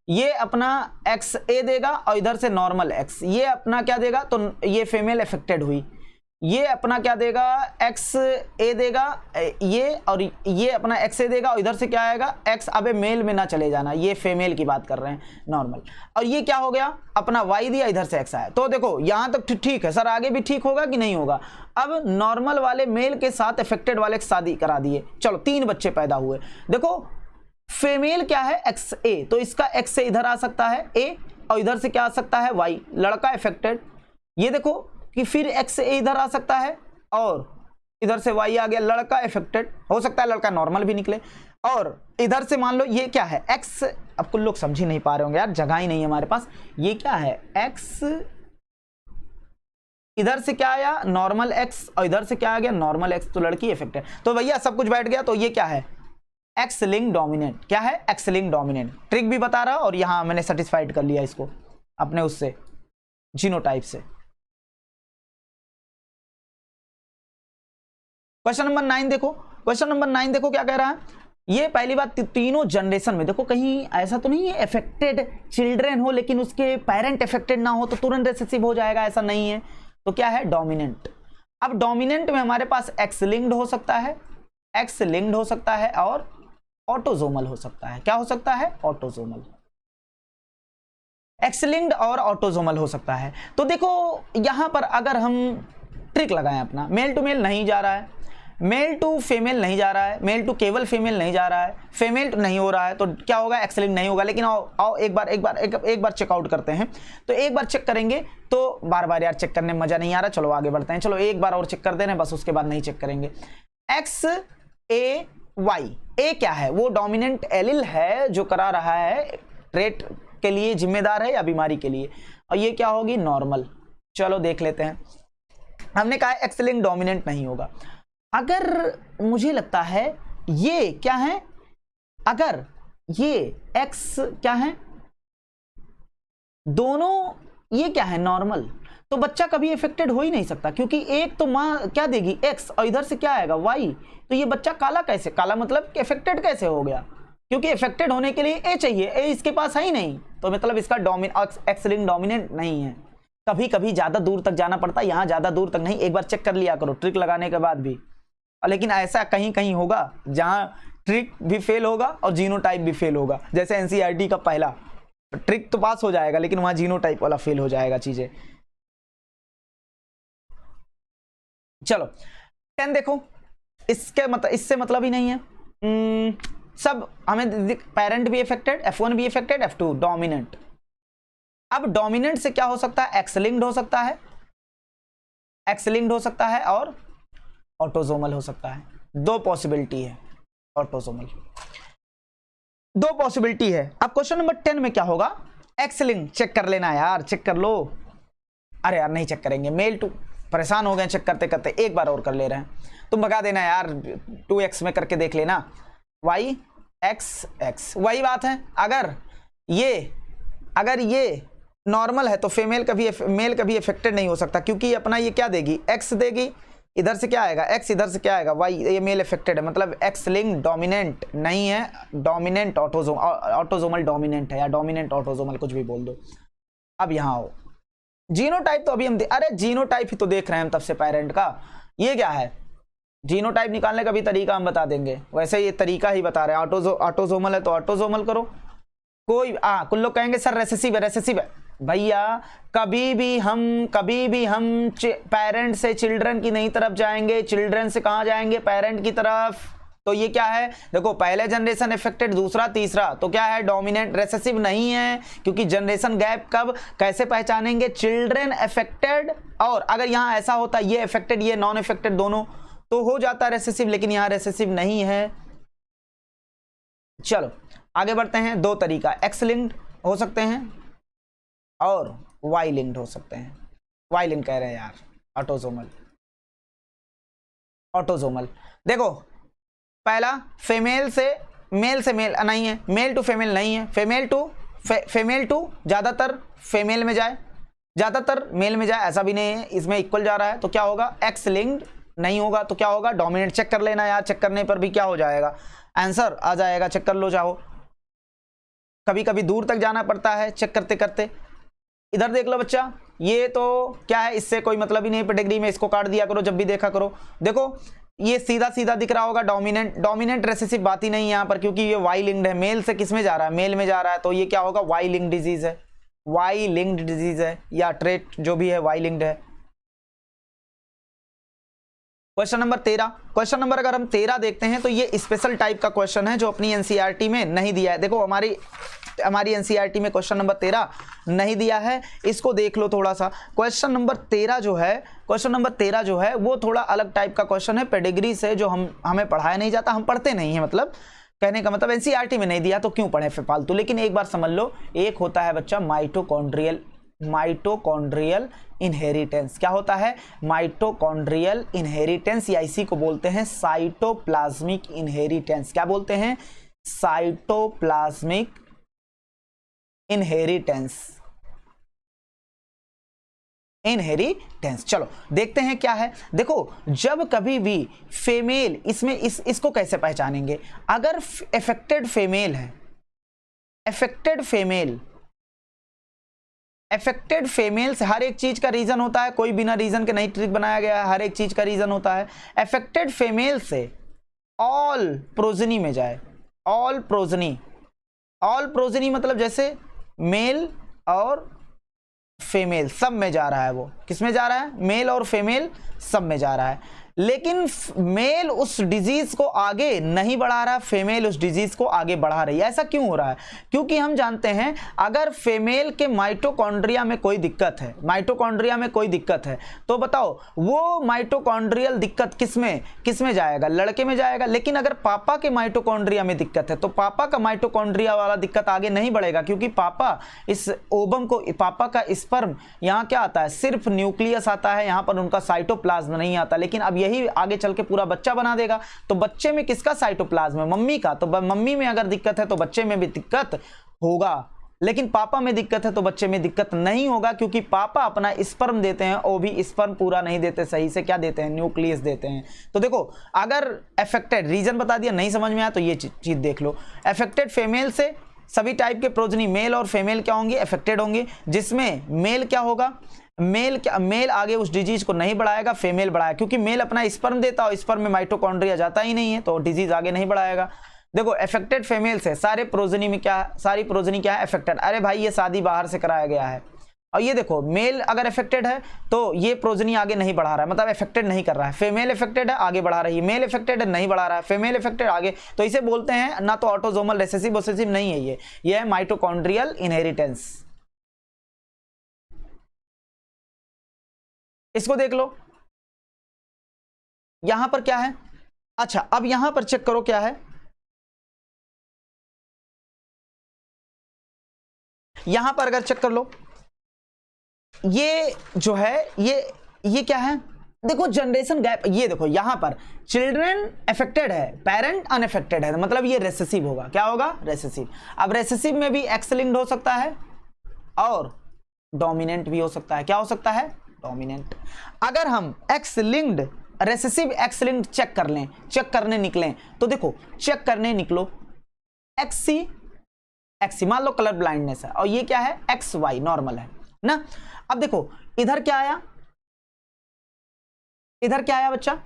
S1: ये अपना एक्स ए देगा और इधर से नॉर्मल एक्स, ये अपना क्या देगा, तो ये फीमेल अफेक्टेड हुई। ये अपना क्या देगा, एक्स ए देगा ये, और ये अपना एक्स ए देगा, और इधर से क्या आएगा, एक्स। अबे मेल में ना चले जाना, ये फीमेल की बात कर रहे हैं, नॉर्मल। और ये क्या हो गया, अपना वाई दिया, इधर से एक्स आया। तो देखो यहां तक ठीक है सर, आगे भी ठीक होगा कि नहीं होगा। अब नॉर्मल वाले मेल के साथ अफेक्टेड वाले की शादी करा दिए, चलो 3 बच्चे पैदा हुए। देखो फीमेल क्या है, एक्स ए, तो इसका एक्स से इधर आ सकता है ए, और इधर से क्या आ सकता है, वाई, लड़का अफेक्टेड। ये देखो कि फिर एक्स से ए इधर आ सकता है और इधर से वाई आ गया, लड़का अफेक्टेड। हो सकता है लड़का नॉर्मल भी निकले। और इधर से मान लो ये क्या है, एक्स, अब कुछ लोग समझ ही नहीं पा रहे होंगे यार, जगह ही नहीं है हमारे पास। ये क्या है, एक्स, इधर से क्या आया, नॉर्मल एक्स, और इधर से क्या आ गया, नॉर्मल एक्स, तो लड़की अफेक्टेड। तो भैया सब कुछ बैठ गया। तो ये क्या है, एक्स लिंक डोमिनेंट। क्या है, एक्स लिंक डोमिनेंट। ट्रिक भी बता रहा, और यहां मैंने सेटिस्फाइड कर लिया इसको अपने उससे जीनोटाइप से। क्वेश्चन नंबर 9 देखो, क्वेश्चन नंबर 9 देखो क्या कह रहा है। ये पहली बात, तीनों जनरेशन में देखो कहीं ऐसा तो नहीं है अफेक्टेड चिल्ड्रेन हो लेकिन उसके पेरेंट अफेक्टेड ना हो तो तुरंत रिसेसिव हो जाएगा, ऐसा नहीं है। तो क्या है, डोमिनेंट। अब डोमिनेंट में हमारे पास एक्स लिंक्ड हो सकता है, एक्स लिंक्ड हो सकता है और ऑटोजोमल हो सकता है। क्या हो सकता है, ऑटोजोमल, एक्स लिंक्ड और ऑटोजोमल हो सकता है। तो देखो यहां पर अगर हम ट्रिक लगाएं अपना, मेल टू मेल नहीं जा रहा है, मेल टू फीमेल नहीं जा रहा है, मेल टू केवल फीमेल नहीं जा रहा है, फीमेल नहीं हो रहा है, तो क्या होगा, एक्स लिंक्ड नहीं होगा। लेकिन आओ एक बार चेकआउट करते हैं। तो एक बार चेक करेंगे, तो बार बार यार चेक करने में मजा नहीं आ रहा, चलो आगे बढ़ते हैं। चलो एक बार और चेक कर दे रहे हैं बस, उसके बाद नहीं चेक करेंगे। एक्स ए वाई, ए क्या है, वो डोमिनेंट एलिल है जो करा रहा है, ट्रेट के लिए जिम्मेदार है या बीमारी के लिए, और ये क्या होगी, नॉर्मल। चलो देख लेते हैं। हमने कहा एक्स लिंक्ड डोमिनेंट नहीं होगा। अगर मुझे लगता है ये क्या है, अगर ये एक्स क्या है, दोनों ये क्या है, नॉर्मल, तो बच्चा कभी इफेक्टेड हो ही नहीं सकता, क्योंकि एक तो माँ क्या देगी, एक्स, और इधर से क्या आएगा, वाई। तो ये बच्चा काला कैसे, काला मतलब इफेक्टेड कैसे हो गया, क्योंकि इफेक्टेड होने के लिए ए चाहिए, ए इसके पास है ही नहीं, तो मतलब इसका एक्स लिंक्ड डोमिनेंट नहीं है। कभी कभी ज्यादा दूर तक जाना पड़ता है, यहां ज्यादा दूर तक नहीं, एक बार चेक कर लिया करो ट्रिक लगाने के बाद भी। लेकिन ऐसा कहीं कहीं होगा जहां ट्रिक भी फेल होगा और जीनोटाइप भी फेल होगा, जैसे एनसीईआरटी का पहला ट्रिक तो पास हो जाएगा लेकिन वहां जीनोटाइप वाला फेल हो जाएगा चीजें। चलो 10 देखो, इससे मतलब ही नहीं है। सब हमें पेरेंट भी इफेक्टेड, F1 भी इफेक्टेड, F2 डोमिनेंट। अब डोमिनेंट से क्या हो सकता है, एक्स लिंक्ड हो सकता है, एक्स लिंक्ड हो सकता है और ऑटोजोमल हो सकता है। दो पॉसिबिलिटी है, ऑटोजोमल, दो पॉसिबिलिटी है। अब क्वेश्चन नंबर 10 में क्या होगा, एक्स लिंक चेक कर लेना यार, चेक कर लो। अरे यार नहीं चेक करेंगे, मेल टू, परेशान हो गए चेक करते करते, एक बार और कर ले रहे हैं। तुम भगा देना यार, 2x में करके देख लेना, y x x, वही बात है। अगर ये नॉर्मल है तो फीमेल कभी मेल कभी इफेक्टेड नहीं हो सकता, क्योंकि अपना ये क्या देगी, x देगी, इधर से क्या आएगा, x, इधर से क्या आएगा, y, ये मेल इफेक्टेड है, मतलब एक्स लिंक्ड डोमिनेंट नहीं है, डोमिनेंट ऑटोजोमल डोमिनेंट है, या डोमिनेंट ऑटोजोमल, कुछ भी बोल दो। अब यहाँ आओ, जीनोटाइप तो अभी हम अरे जीनोटाइप ही तो देख रहे हैं हम तब से पेरेंट का। ये क्या है, जीनोटाइप निकालने का भी तरीका हम बता देंगे, वैसे ये तरीका ही बता रहे हैं। ऑटोजोमल है तो ऑटोजोमल करो। कोई कुछ लोग कहेंगे सर रेसेसिव है, रेसेसिव है भैया, कभी भी हम पेरेंट से चिल्ड्रन की नहीं तरफ जाएंगे, चिल्ड्रन से कहां जाएंगे, पेरेंट की तरफ। तो ये क्या है, देखो पहले जनरेशन इफेक्टेड, दूसरा तीसरा, तो क्या है, डोमिनेंट, रेसेसिव नहीं है, क्योंकि जनरेशन गैप कब कैसे पहचानेंगे, चिल्ड्रन अफेक्टेड, और अगर यहां ऐसा होता ये अफेक्टेड ये नॉन अफेक्टेड दोनों, तो हो जाता रेसेसिव, लेकिन यहां रेसेसिव नहीं है। चलो आगे बढ़ते हैं। दो तरीका, एक्स लिंक्ड हो सकते हैं और वाई लिंक्ड हो सकते हैं। वाई लिंक कह रहे हैं यार, ऑटोजोमल, ऑटोजोमल। देखो पहला फीमेल से मेल नहीं है, मेल टू फीमेल नहीं है, फीमेल टू ज्यादातर फीमेल में जाए, ज्यादातर मेल में जाए, ऐसा भी नहीं है, इसमें इक्वल जा रहा है, तो क्या होगा, एक्स लिंक्ड नहीं होगा, तो क्या होगा, डोमिनेंट। चेक कर लेना यार, चेक करने पर भी क्या हो जाएगा, आंसर आ जाएगा, चेक कर लो चाहो। कभी कभी दूर तक जाना पड़ता है चेक करते करते। इधर देख लो बच्चा, ये तो क्या है, इससे कोई मतलब ही नहीं, पेडिग्री में इसको काट दिया करो जब भी देखा करो। देखो ये सीधा सीधा दिख रहा होगा, डोमिनेंट, डोमिनेंट रेसेसिव बात ही नहीं है यहाँ पर, क्योंकि ये वाई लिंक्ड है, मेल से किस में जा रहा है, मेल में जा रहा है, तो ये क्या होगा, वाई लिंक्ड डिजीज है, वाई लिंक्ड डिजीज है, या ट्रेट जो भी है वाई लिंक्ड है। क्वेश्चन नंबर 13, क्वेश्चन नंबर अगर हम 13 देखते हैं तो ये स्पेशल टाइप का क्वेश्चन है जो अपनी एनसीईआरटी में नहीं दिया है। देखो हमारी एनसीईआरटी में क्वेश्चन नंबर 13 नहीं दिया है, इसको देख लो थोड़ा सा। क्वेश्चन नंबर 13 जो है वो थोड़ा अलग टाइप का क्वेश्चन है, पेडिग्री से जो हमें पढ़ाया नहीं जाता, हम पढ़ते नहीं है, मतलब कहने का मतलब एनसीईआरटी में नहीं दिया तो क्यों पढ़े फिर फालतू। लेकिन एक बार समझ लो, एक होता है बच्चा माइटोकॉन्ड्रियल इनहेरिटेंस। क्या होता है, माइटोकॉन्ड्रियल इनहेरिटेंस, या इसी को बोलते हैं साइटोप्लाज्मिक इनहेरिटेंस। क्या बोलते हैं, साइटोप्लाज्मिक इनहेरिटेंस। इनहेरिटेंस। चलो देखते हैं क्या है। देखो जब कभी भी फीमेल, इसमें इसको कैसे पहचानेंगे, अगर अफेक्टेड फीमेल है, अफेक्टेड फीमेल से हर एक चीज का रीजन होता है, कोई बिना रीजन के नहीं ट्रिक बनाया गया है, हर एक चीज का रीजन होता है। अफेक्टेड फीमेल से ऑल प्रोजनी में जाए, ऑल प्रोजनी मतलब जैसे मेल और फीमेल सब में जा रहा है, वो किस में जा रहा है, मेल और फीमेल सब में जा रहा है, लेकिन मेल उस डिजीज को आगे नहीं बढ़ा रहा, फीमेल उस डिजीज को आगे बढ़ा रही है। ऐसा क्यों हो रहा है? क्योंकि हम जानते हैं अगर फीमेल के माइटोकॉन्ड्रिया में कोई दिक्कत है, माइटोकॉन्ड्रिया में कोई दिक्कत है, तो बताओ वो माइटोकॉन्ड्रियल दिक्कत किसमें जाएगा, लड़के में जाएगा। लेकिन अगर पापा के माइटोकॉन्ड्रिया में दिक्कत है तो पापा का माइटोकॉन्ड्रिया वाला दिक्कत आगे नहीं बढ़ेगा, क्योंकि पापा इस ओवम को, पापा का स्पर्म यहाँ क्या आता है, सिर्फ न्यूक्लियस आता है, यहाँ पर उनका साइटोप्लाज्म नहीं आता। लेकिन अब यही आगे चल के पूरा बच्चा बना देगा, तो बच्चे में किसका साइटोप्लाज्म है, मम्मी का, तो मम्मी में अगर दिक्कत है तो बच्चे में भी दिक्कत होगा। लेकिन पापा में दिक्कत है तो बच्चे में दिक्कत नहीं होगा, क्योंकि पापा अपना स्पर्म देते हैं, वो भी स्पर्म पूरा नहीं देते सही से, क्या देते हैं, न्यूक्लियस देते हैं। तो देखो अगर अफेक्टेड, रीजन बता दिया, नहीं समझ में आया तो ये चीज देख लो। अफेक्टेड फीमेल से सभी टाइप के प्रोजनी, मेल और फीमेल क्या होंगे, अफेक्टेड होंगे, जिसमें मेल क्या होगा, मेल आगे उस डिजीज को नहीं बढ़ाएगा, फीमेल बढ़ाएगा, क्योंकि मेल अपना स्पर्म देता है, स्पर्म में माइटोकॉन्ड्रिया जाता ही नहीं है, तो डिजीज आगे नहीं बढ़ाएगा। देखो अफेक्टेड फीमेल से सारे प्रोजनी में क्या, सारी प्रोजनी क्या है, अफेक्टेड। अरे भाई ये शादी बाहर से कराया गया है, और ये देखो मेल अगर अफेक्टेड है तो ये प्रोजनी आगे नहीं बढ़ा रहा है, मतलब अफेक्टेड नहीं कर रहा है। फीमेल अफेक्टेड है आगे बढ़ा रही है, मेल अफेक्टेड है नहीं बढ़ा रहा है, फीमेल अफेक्टेड आगे, तो इसे बोलते हैं ना तो ऑटोसोमल रिसेसिव ओसेसिव नहीं है, ये है माइटोकॉन्ड्रियल इनहेरिटेंस। इसको देख लो यहां पर क्या है। अच्छा अब यहां पर चेक करो क्या है, यहां पर अगर चेक कर लो, ये जो है ये क्या है, देखो जनरेशन गैप, ये देखो यहां पर चिल्ड्रन अफेक्टेड है, पेरेंट अनअफेक्टेड है, मतलब ये रेसेसिव होगा, क्या होगा, रेसेसिव। अब रेसेसिव में भी एक्स लिंक्ड हो सकता है और डोमिनेंट भी हो सकता है, क्या हो सकता है, डोमिनेंट। अगर हम X linked, recessive X linked check कर लें, चेक करने निकलें, तो देखो चेक करने निकलो, एक्सी मान लो कलर ब्लाइंडनेस है, और ये क्या है, एक्स वाई नॉर्मल है ना। अब देखो इधर क्या आया, इधर क्या आया बच्चा,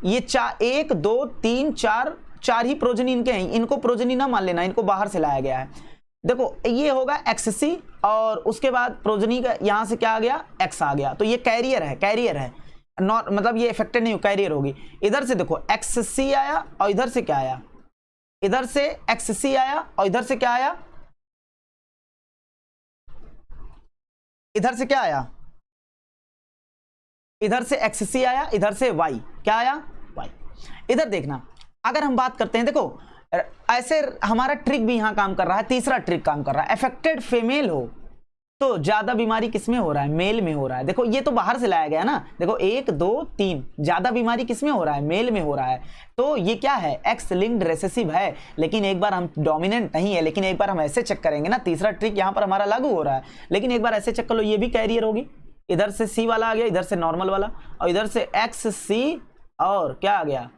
S1: ये 1 2 3 4 ही प्रोजनी इनके हैं, इनको प्रोजनी ना मान लेना, इनको बाहर से लाया गया है। देखो ये होगा एक्ससी, और उसके बाद प्रोजनी का यहां से क्या आ गया, एक्स आ गया, तो ये कैरियर है, मतलब ये इफेक्टेड नहीं, कैरियर होगी। इधर से देखो एक्ससी आया, और इधर से क्या आया, इधर से एक्ससी आया, और इधर से क्या आया, इधर से क्या आया, इधर से एक्ससी आया, इधर से वाई क्या आया, वाई। इधर देखना अगर हम बात करते हैं, देखो ऐसे हमारा ट्रिक भी यहां काम कर रहा है, तीसरा ट्रिक काम कर रहा है। अफेक्टेड फीमेल हो तो ज्यादा बीमारी किसमें हो रहा है, मेल में हो रहा है। देखो ये तो बाहर से लाया गया ना, देखो 1 2 3 ज्यादा बीमारी किसमें हो रहा है, मेल में हो रहा है, तो ये क्या है, एक्स लिंक्ड रेसेसिव है। लेकिन एक बार हम डोमिनेंट नहीं है, लेकिन एक बार हम ऐसे चेक करेंगे ना, तीसरा ट्रिक यहां पर हमारा लागू हो रहा है, लेकिन एक बार ऐसे चेक कर लो, ये भी कैरियर होगी, इधर से सी वाला आ गया, इधर से नॉर्मल वाला, और इधर से एक्स सी और क्या आ गया,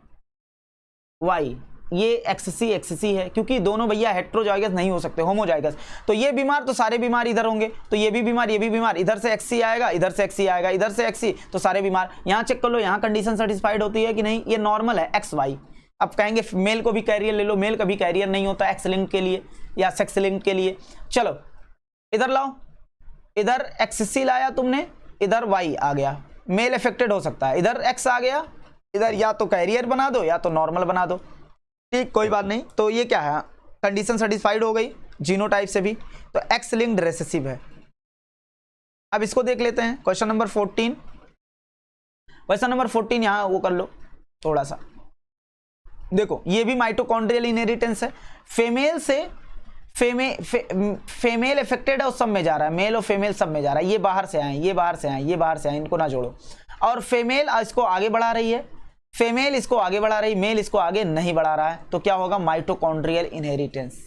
S1: वाई। ये एक्ससी है, क्योंकि दोनों भैया हेट्रोजाइगस नहीं हो सकते, होमोजाइगस। तो ये बीमार तो सारे बीमार इधर होंगे, तो ये भी बीमार, ये भी बीमार, इधर से एक्ससी आएगा, इधर से एक्ससी आएगा, इधर से एक्ससी, तो सारे बीमार। यहाँ चेक कर लो, यहाँ कंडीशन सेटिस्फाइड होती है कि नहीं, ये नॉर्मल है एक्स वाई। अब कहेंगे मेल को भी कैरियर ले लो, मेल कभी कैरियर नहीं होता एक्स लिंक के लिए या सेक्स लिंक के लिए। चलो इधर लाओ, इधर एक्ससी लाया तुमने, इधर वाई आ गया, मेल अफेक्टेड हो सकता है, इधर एक्स आ गया, इधर या तो कैरियर बना दो या तो नॉर्मल बना दो, ठीक कोई बात नहीं। तो ये क्या है, कंडीशन सेटिस्फाइड हो गई जीनोटाइप से भी, तो एक्स लिंक्ड रेसेसिव है। अब इसको देख लेते हैं, क्वेश्चन नंबर 14। क्वेश्चन नंबर 14 यहां वो कर लो थोड़ा सा, देखो ये भी माइटोकॉन्ड्रियल इनहेरिटेंस है। फीमेल से फीमेल अफेक्टेड है, उस सब में जा रहा है, मेल और फीमेल सब में जा रहा है, ये बाहर से आए, ये बाहर से आए, ये बाहर से आए, इनको ना जोड़ो। और फीमेल इसको आगे बढ़ा रही है, फीमेल इसको आगे बढ़ा रही, मेल इसको आगे नहीं बढ़ा रहा है, तो क्या होगा, माइटोकॉन्ड्रियल इनहेरिटेंस,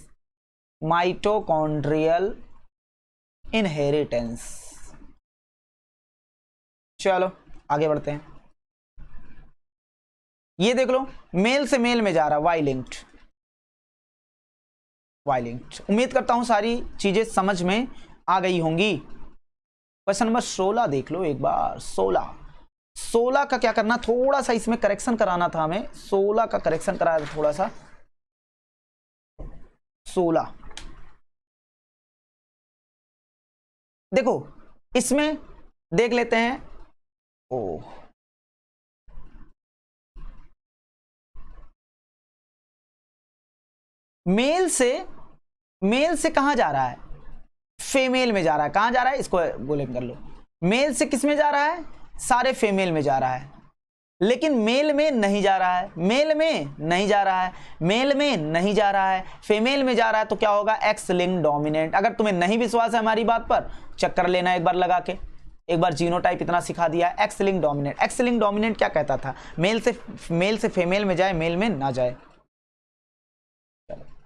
S1: माइटोकॉन्ड्रियल इनहेरिटेंस। चलो आगे बढ़ते हैं। ये देख लो, मेल से मेल में जा रहा, वाई लिंक्ड। उम्मीद करता हूं सारी चीजें समझ में आ गई होंगी। क्वेश्चन नंबर 16 देख लो एक बार। 16 का क्या करना, थोड़ा सा इसमें करेक्शन कराना था हमें। 16 का करेक्शन कराया था थोड़ा सा। 16 देखो, इसमें देख लेते हैं। ओ मेल से कहां जा रहा है, फीमेल में जा रहा है। कहां जा रहा है, इसको बोलिंग कर लो। मेल से किस में जा रहा है, सारे फीमेल में जा रहा है, लेकिन मेल में नहीं जा रहा है, मेल में नहीं जा रहा है, मेल में नहीं जा रहा है, फीमेल में जा रहा है। तो क्या होगा, एक्स लिंक डोमिनेंट। अगर तुम्हें नहीं विश्वास है हमारी बात पर, चेक कर लेना एक बार लगा के। एक बार जीनोटाइप इतना सिखा दिया, x link dominant. X link dominant क्या कहता था, मेल से फीमेल में जाए, मेल में ना जाए।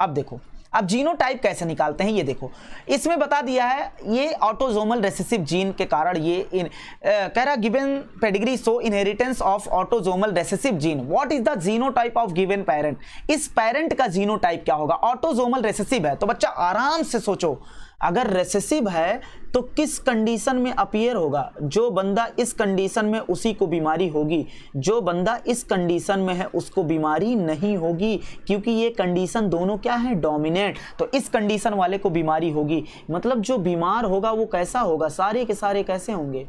S1: अब देखो, अब जीनोटाइप कैसे निकालते हैं, ये देखो। इसमें बता दिया है, ये ऑटोजोमल रेसेसिव जीन के कारण ये कह रहा given pedigree so inheritance of autosomal recessive gene. What is the genotype of given parent. इस पेरेंट का जीनोटाइप क्या होगा, ऑटोजोमल रेसेसिव है। तो बच्चा आराम से सोचो, अगर रेसेसिव है तो किस कंडीशन में अपीयर होगा, जो बंदा इस कंडीशन में उसी को बीमारी होगी, जो बंदा इस कंडीशन में है उसको बीमारी नहीं होगी, क्योंकि ये कंडीशन दोनों क्या है, डोमिनेंट। तो इस कंडीशन वाले को बीमारी होगी, मतलब जो बीमार होगा वो कैसा होगा, सारे के सारे कैसे होंगे,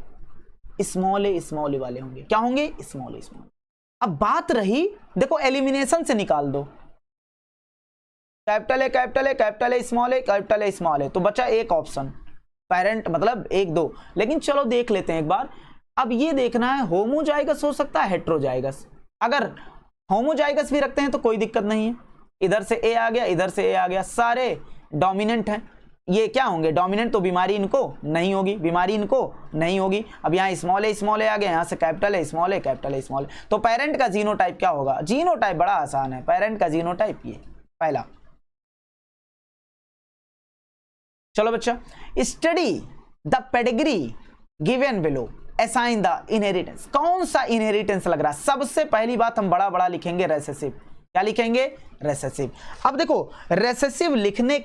S1: स्मॉल ए वाले होंगे। क्या होंगे, स्मॉल ए। अब बात रही, देखो एलिमिनेशन से निकाल दो, कैपिटल ए स्मॉल ए। तो बचा एक ऑप्शन, पेरेंट मतलब 1 2। लेकिन चलो देख लेते हैं एक बार। अब ये देखना है होमोजाइगस हो सकता है, हेट्रोजाइगस। अगर होमोजाइगस भी रखते हैं तो कोई दिक्कत नहीं है, इधर से ए आ गया, इधर से ए आ गया, सारे डोमिनेंट हैं। ये क्या होंगे, डोमिनेंट। तो बीमारी इनको नहीं होगी, बीमारी इनको नहीं होगी। अब यहाँ स्मॉल ए आ गया, यहाँ से कैपिटल ए स्मॉल ए। तो पेरेंट का जीनोटाइप क्या होगा, जीनोटाइप बड़ा आसान है, पेरेंट का जीनोटाइप ये पहला। चलो बच्चा, study the pedigree given below, assign the inheritance. कौन सा इनहेरिटेंस लग रहा है, सबसे पहली बात हम बड़ा लिखेंगे रेसेसिव। क्या लिखेंगे, रेसेसिव। अब देखो रेसेसिव लिखने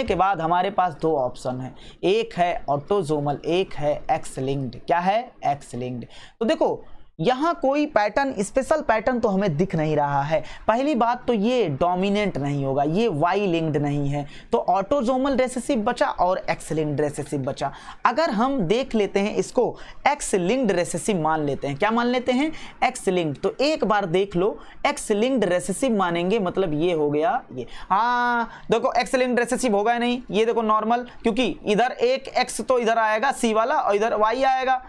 S1: के बाद हमारे पास 2 ऑप्शन है, एक है ऑटोजोमल, एक है एक्स लिंक्ड। क्या है, एक्स लिंक्ड। तो देखो यहां कोई पैटर्न, स्पेशल पैटर्न तो हमें दिख नहीं रहा है। पहली बात तो ये डोमिनेंट नहीं होगा, ये वाई लिंक्ड नहीं है, तो ऑटोजोमल रेसेसिव बचा और एक्स लिंक्ड रेसेसिव बचा। अगर हम देख लेते हैं इसको, एक्स लिंक्ड रेसेसिव मान लेते हैं। क्या मान लेते हैं, एक्स लिंक्ड। तो एक बार देख लो, एक्स लिंक्ड रेसेसिव मानेंगे, मतलब ये हो गया ये। हाँ देखो, एक्स लिंक्ड रेसेसिव होगा नहीं, ये देखो नॉर्मल, क्योंकि इधर एक एक्स तो इधर आएगा सी वाला और इधर वाई आएगा,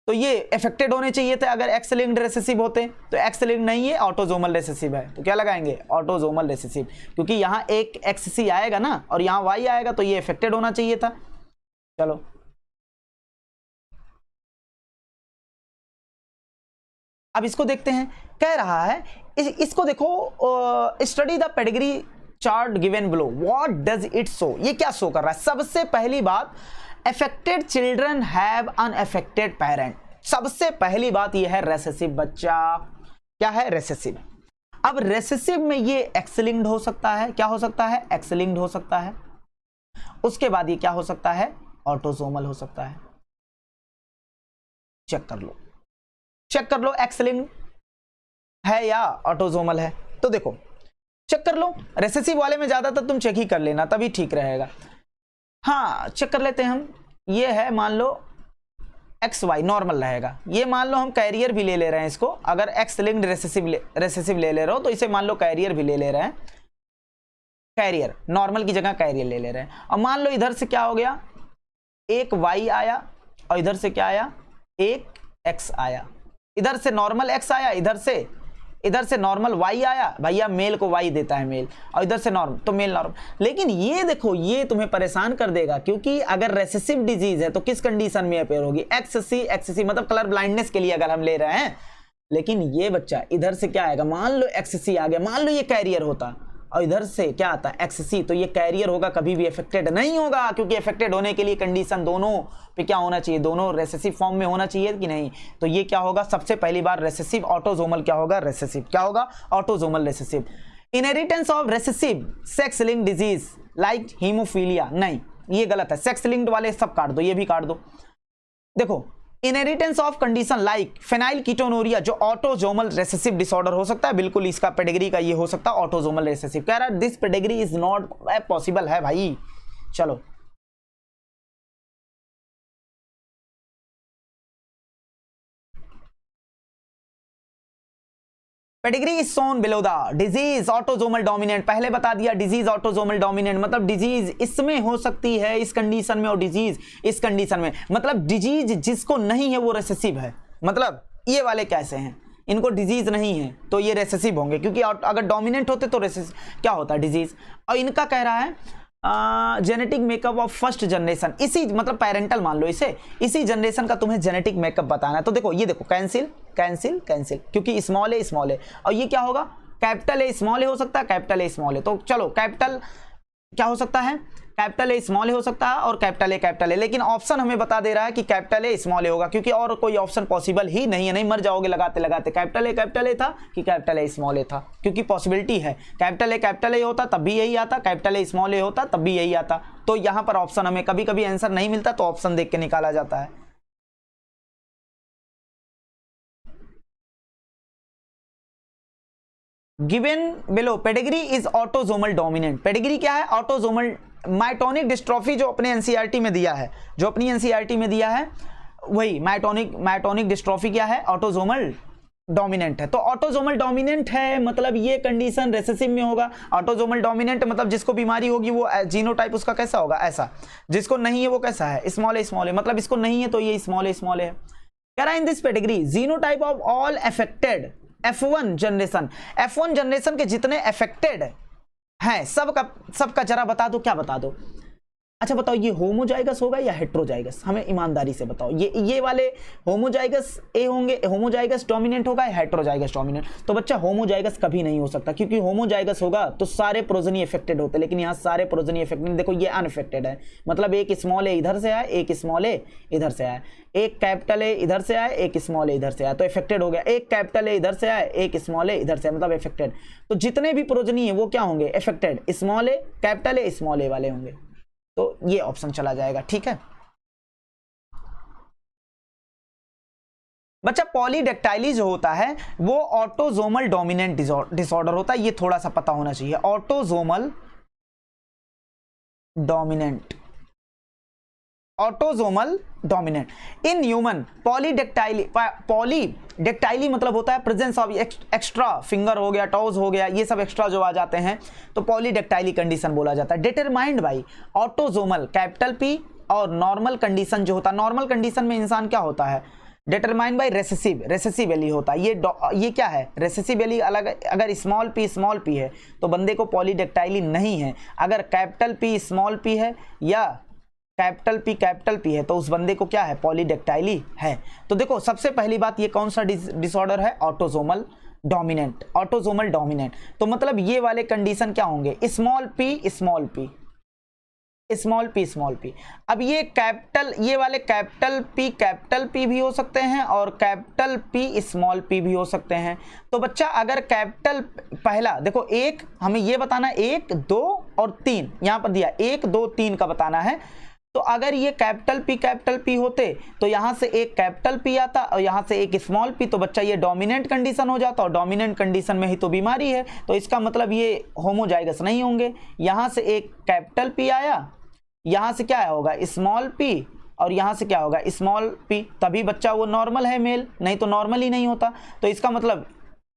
S1: तो ये अफेक्टेड होने चाहिए थे अगर एक्स लिंक्ड रेसेसिव होते। तो एक्स लिंक्ड नहीं है, ऑटोजोमल रेसेसिव है। तो क्या लगाएंगे, ऑटोजोमल रेसेसिव, क्योंकि यहाँ एक एक्स सी आएगा ना और यहाँ वाई आएगा, तो ये अफेक्टेड होना चाहिए था। चलो अब इसको देखते हैं। कह रहा है इसको देखो, study the pedigree chart given below, what does it show. ये क्या शो कर रहा है, सबसे पहली बात, affected children have unaffected parent। सबसे पहली बात यह है रेसेसिव बच्चा। क्या है, रेसेसिव। अब रेसेसिव में ये एक्स लिंक्ड हो सकता है, क्या हो सकता है, एक्स लिंक्ड हो सकता है। उसके बाद ये क्या हो सकता है, ऑटोसोमल हो सकता है। चेक कर लो एक्स लिंक्ड है या ऑटोसोमल है। तो देखो चेक कर लो, रेसेसिव वाले में ज्यादातर तुम चेक ही कर लेना, तभी ठीक रहेगा। हाँ चेक कर लेते हैं हम। ये है मान लो एक्स वाई नॉर्मल रहेगा, ये मान लो हम कैरियर भी ले रहे हैं इसको। अगर एक्स लिंक्ड रेसेसिव ले ले रहे हो तो इसे मान लो कैरियर भी ले रहे हैं, कैरियर नॉर्मल की जगह कैरियर ले रहे हैं। और मान लो इधर से क्या हो गया, एक वाई आया और इधर से क्या आया, एक एक्स आया। इधर से नॉर्मल एक्स आया, इधर से नॉर्मल वाई आया, भैया मेल को वाई देता है मेल, और इधर से नॉर्मल तो मेल नॉर्मल। लेकिन ये देखो, ये तुम्हें परेशान कर देगा, क्योंकि अगर रेसेसिव डिजीज है तो किस कंडीशन में अपेयर होगी, एक्ससी मतलब कलर ब्लाइंडनेस के लिए अगर हम ले रहे हैं। लेकिन ये बच्चा इधर से क्या आएगा, मान लो एक्ससी आ गया, मान लो ये कैरियर होता और इधर से क्या आता है XC, तो ये कैरियर होगा, कभी भी अफेक्टेड नहीं होगा, क्योंकि अफेक्टेड होने के लिए कंडीशन दोनों पे क्या होना चाहिए, दोनों रेसेसिव फॉर्म में होना चाहिए कि नहीं। तो ये क्या होगा, सबसे पहली बार रेसेसिव ऑटोजोमल क्या होगा, रेसेसिव क्या होगा, autosomal recessive. Inheritance of recessive sex linked disease like haemophilia, नहीं ये गलत है, सेक्स लिंक्ड वाले सब काट दो, ये भी काट दो। देखो inheritance of condition like phenyl ketonuria जो ऑटोजोमल रेसेसिव डिसऑर्डर हो सकता है, बिल्कुल इसका पेडिग्री का ये हो सकता है ऑटोजोमल रेसेसिव। कह रहा है this pedigree is not possible है भाई। चलो pedigree is Son below the disease autosomal dominant, पहले बता दिया डिजीज ऑटोजोमल डोमिनेंट मतलब डिजीज इसमें हो सकती है इस कंडीशन में और डिजीज इस कंडीशन में, मतलब डिजीज जिसको नहीं है वो रेसेसिव है। मतलब ये वाले कैसे हैं, इनको डिजीज नहीं है तो ये रेसेसिव होंगे, क्योंकि अगर डोमिनेंट होते तो रेसेसिव क्या होता है डिजीज। और इनका कह रहा है genetic makeup of first generation, इसी मतलब पेरेंटल मान लो इसे, इसी जनरेशन का तुम्हें जेनेटिक मेकअप बताना है। तो देखो ये देखो कैंसिल कैंसिल कैंसिल, क्योंकि स्मॉल ए स्मॉल ए, और ये क्या होगा कैपिटल ए स्मॉल ए हो सकता है, कैपिटल ए स्मॉल ए। तो चलो कैपिटल क्या हो सकता है, कैपिटल ए स्मॉल ए हो सकता है और कैपिटल ए, लेकिन ऑप्शन हमें बता दे रहा है कि कैपिटल ए स्मॉल ए होगा, क्योंकि और कोई ऑप्शन पॉसिबल ही नहीं है, नहीं मर जाओगे लगाते लगाते। कैपिटल ए था कि कैपिटल ए स्मॉल ए था, क्योंकि पॉसिबिलिटी है कैपिटल ए होता तब भी यही आता, कैपिटल ए स्मॉल ए होता तब भी यही आता। तो यहां पर ऑप्शन हमें कभी कभी आंसर नहीं मिलता तो ऑप्शन देख के निकाला जाता है। Given below pedigree is autosomal dominant, pedigree क्या है ऑटोजोमल। माइटोनिक डिस्ट्रोफी जो अपने एनसीईआरटी में दिया है, जो अपनी एनसीईआरटी में दिया है वही माइटोनिक डिस्ट्रोफी क्या है ऑटोजोमल डोमिनेंट है। तो ऑटोजोमल डोमिनेंट है मतलब ये कंडीशन रेसेसिव में होगा। ऑटोजोमल डोमिनेंट मतलब जिसको बीमारी होगी वो जीनोटाइप उसका कैसा होगा ऐसा, जिसको नहीं है वो कैसा है स्मॉल ए, मतलब इसको नहीं है तो ये स्मॉल ए है। कह रहा है in this pedigree genotype of all affected F1 generation के जितने अफेक्टेड हैं सबका जरा बता दो, क्या बता दो। अच्छा बताओ ये होमोजाइगस होगा या हेट्रोजाइगस, हमें ईमानदारी से बताओ। ये वाले होमोजाइगस ए होंगे, होमोजाइगस डोमिनेंट होगा या हेट्रोजाइगस डोमिनेंट। तो बच्चा होमोजाइगस कभी नहीं हो सकता, क्योंकि होमोजाइगस होगा तो सारे प्रोजनी इफेक्टेड होते, लेकिन यहाँ सारे प्रोजनी इफेक्टेड, देखो ये अनइफेक्टेड है, मतलब एक स्मॉल ए इधर से आया एक स्मॉल ए इधर से आया, एक कैपिटल ए इधर से आया एक स्मॉल ए इधर से आया, तो इफेक्टेड हो गया। एक कैपिटल ए इधर से आया एक स्मॉल ए इधर से आया, मतलब इफेक्टेड। तो जितने भी प्रोजनी है वो क्या होंगे affected, small A capital A small A वाले होंगे। तो ये ऑप्शन चला जाएगा, ठीक है बच्चा। पॉलीडेक्टाइली जो होता है वो ऑटोजोमल डोमिनेंट डिसऑर्डर होता है, ये थोड़ा सा पता होना चाहिए। Autosomal dominant, autosomal dominant in human. पॉलीडेक्टाइली मतलब होता है प्रेजेंस ऑफ एक्स्ट्रा फिंगर हो गया, टोज हो गया, ये सब एक्स्ट्रा जो आ जाते हैं तो पॉलीडेक्टाइली कंडीशन बोला जाता है। Determined by autosomal capital P और नॉर्मल कंडीशन जो होता है, नॉर्मल कंडीशन में इंसान क्या होता है डिटरमाइंड बाई रेसेसिव एली होता है। ये क्या है रेसेसिव एली अलग, अगर स्मॉल पी है तो बंदे को पॉलीडेक्टाइली नहीं है, अगर कैपिटल पी स्मॉल पी है या कैपिटल पी है तो उस बंदे को क्या है पॉलीडेक्टाइली है। तो देखो सबसे पहली बात ये कौन सा डिसऑर्डर है ऑटोजोमल डोमिनेंट, ऑटोजोमल डोमिनेंट। तो मतलब ये वाले कंडीशन क्या होंगे small P small P small P. अब ये वाले कैपिटल पी भी हो सकते हैं और कैपिटल पी स्मॉल पी भी हो सकते हैं। तो बच्चा अगर कैपिटल पहला देखो एक हमें ये बताना 1 2 और 3 यहां पर दिया 1 2 3 का बताना है। तो अगर ये कैपिटल पी होते तो यहां से एक कैपिटल पी आता और यहां से एक स्मॉल पी, तो बच्चा ये डोमिनेंट कंडीशन हो जाता और डोमिनेंट कंडीशन में ही तो बीमारी है, तो इसका मतलब ये होमोजाइगस नहीं होंगे। यहां से एक कैपिटल पी आया, यहां से क्या होगा स्मॉल पी और यहां से क्या होगा स्मॉल पी, तभी बच्चा वो नॉर्मल है मेल, नहीं तो नॉर्मल ही नहीं होता। तो इसका मतलब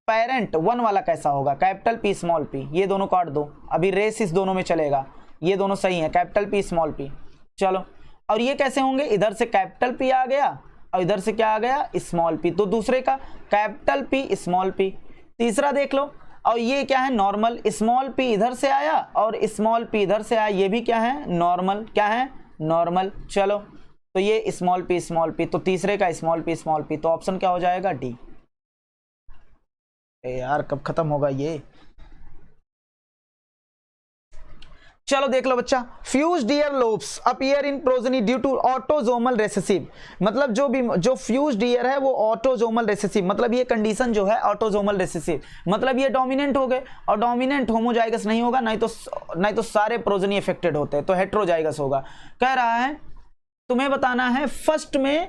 S1: पेरेंट 1 वाला कैसा होगा कैपिटल पी स्मॉल पी, ये दोनों काट दो, अभी रेस इस दोनों में चलेगा, ये दोनों सही है कैपिटल पी स्मॉल पी। चलो और ये कैसे होंगे, इधर से कैपिटल पी आ गया और इधर से क्या आ गया स्मॉल पी, तो दूसरे का कैपिटल पी स्मॉल पी। तीसरा देख लो, और ये क्या है नॉर्मल, स्मॉल पी इधर से आया और स्मॉल पी इधर से आया, ये भी क्या है नॉर्मल, क्या है नॉर्मल। चलो तो ये स्मॉल पी, तो तीसरे का स्मॉल पी, तो ऑप्शन क्या हो जाएगा डी। यार कब खत्म होगा ये। चलो देख लो बच्चा, fused ear lobes appear in progeny due to autosomal recessive, मतलब जो फ्यूज्ड ईयर है वो ऑटोजोमल रिसेसिव, मतलब ये कंडीशन जो है ऑटोजोमल रिसेसिव, मतलब ये डोमिनेंट हो गए, और डोमिनेंट होमोजाइगस नहीं होगा, नहीं तो सारे प्रोजेनी इफेक्टेड होते हैं, तो हेट्रोजाइगस होगा। कह रहा है तुम्हें बताना है फर्स्ट में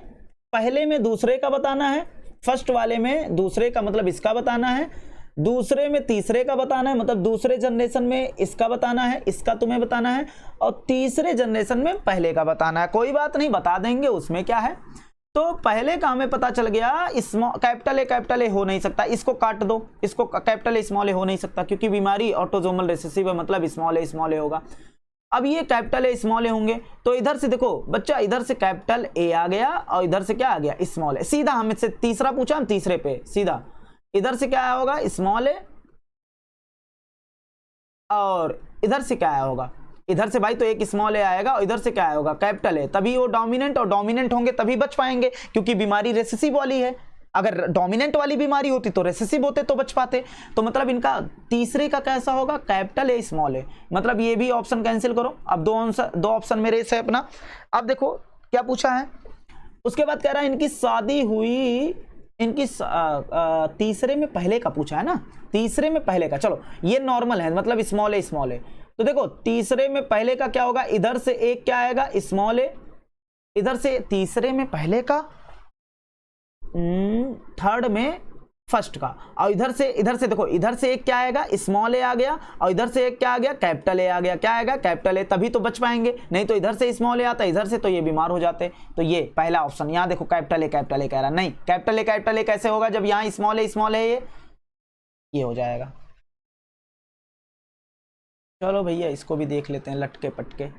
S1: पहले में दूसरे का बताना है, फर्स्ट वाले में दूसरे का मतलब इसका बताना है, दूसरे में तीसरे का बताना है, मतलब दूसरे जनरेशन में इसका बताना है, इसका तुम्हें बताना है, और तीसरे जनरेशन में पहले का बताना है। कोई बात नहीं, बता देंगे, उसमें क्या है। तो पहले का हमें पता चल गया, कैपिटल ए हो नहीं सकता, इसको काट दो, इसको कैपिटल ए स्मॉल ए हो नहीं सकता, क्योंकि बीमारी ऑटोजोमल रिसेसिव है, मतलब स्मॉल ए होगा। अब ये कैपिटल ए स्मॉल ए होंगे, तो इधर से देखो बच्चा, इधर से कैपिटल ए आ गया और इधर से क्या आ गया, स्मॉल ए। सीधा हमें से तीसरा पूछा, हम तीसरे पे सीधा, इधर से क्या आया होगा, स्मॉल ए, और इधर से क्या आया होगा, इधर से भाई तो एक स्मॉल ए आएगा, और इधर से क्या आया होगा, कैपिटल ए। तभी वो डोमिनेंट, और डोमिनेंट होंगे तभी बच पाएंगे, क्योंकि बीमारी रेसेसिव वाली है। अगर डोमिनेंट वाली बीमारी होती तो रेसेसिव होते तो बच पाते। तो मतलब इनका तीसरे का कैसा होगा, कैपिटल ए स्मॉल ए, मतलब ये भी ऑप्शन कैंसिल करो। अब दो ऑप्शन मेरे से अपना। अब देखो क्या पूछा है, उसके बाद कह रहा है इनकी शादी हुई, इनकी तीसरे में पहले का पूछा है ना, तीसरे में पहले का। चलो ये नॉर्मल है, मतलब स्मॉल ए। तो देखो तीसरे में पहले का क्या होगा, इधर से एक क्या आएगा, स्मॉल ए, इधर से तीसरे में पहले का, थर्ड में फर्स्ट का, और इधर से देखो, इधर से एक क्या आएगा, स्मॉल ए आ गया, और इधर से एक क्या आ गया, कैपिटल ए आ गया। क्या आएगा, कैपिटल ए, तभी तो बच पाएंगे, नहीं तो इधर से स्मॉल ए आता, इधर से तो ये बीमार हो जाते। तो ये पहला ऑप्शन, यहां देखो कैपिटल ए कह रहा, नहीं कैपिटल ए कैसे होगा, जब यहां स्मॉल ए ये हो जाएगा। चलो भैया इसको भी देख लेते हैं, लटके पटके।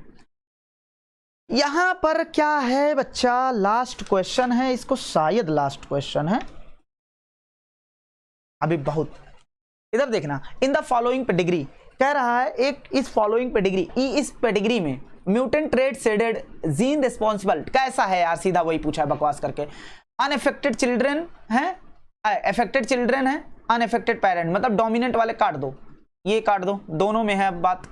S1: यहां पर क्या है बच्चा, लास्ट क्वेश्चन है, इसको शायद लास्ट क्वेश्चन है अभी बहुत। इधर देखना, इन द फॉलोइंग पेडिग्री, कह रहा है एक इस फॉलोइंग पेडिग्री, इस पेडिग्री में mutant trade shaded gene responsible कैसा है यार, सीधा वही पूछा है बकवास करके। अनएफेक्टेड चिल्ड्रन है, अफेक्टेड चिल्ड्रन है, अनएफेक्टेड पेरेंट, मतलब डोमिनेंट वाले काट दो, ये काट दो, दोनों में है बात।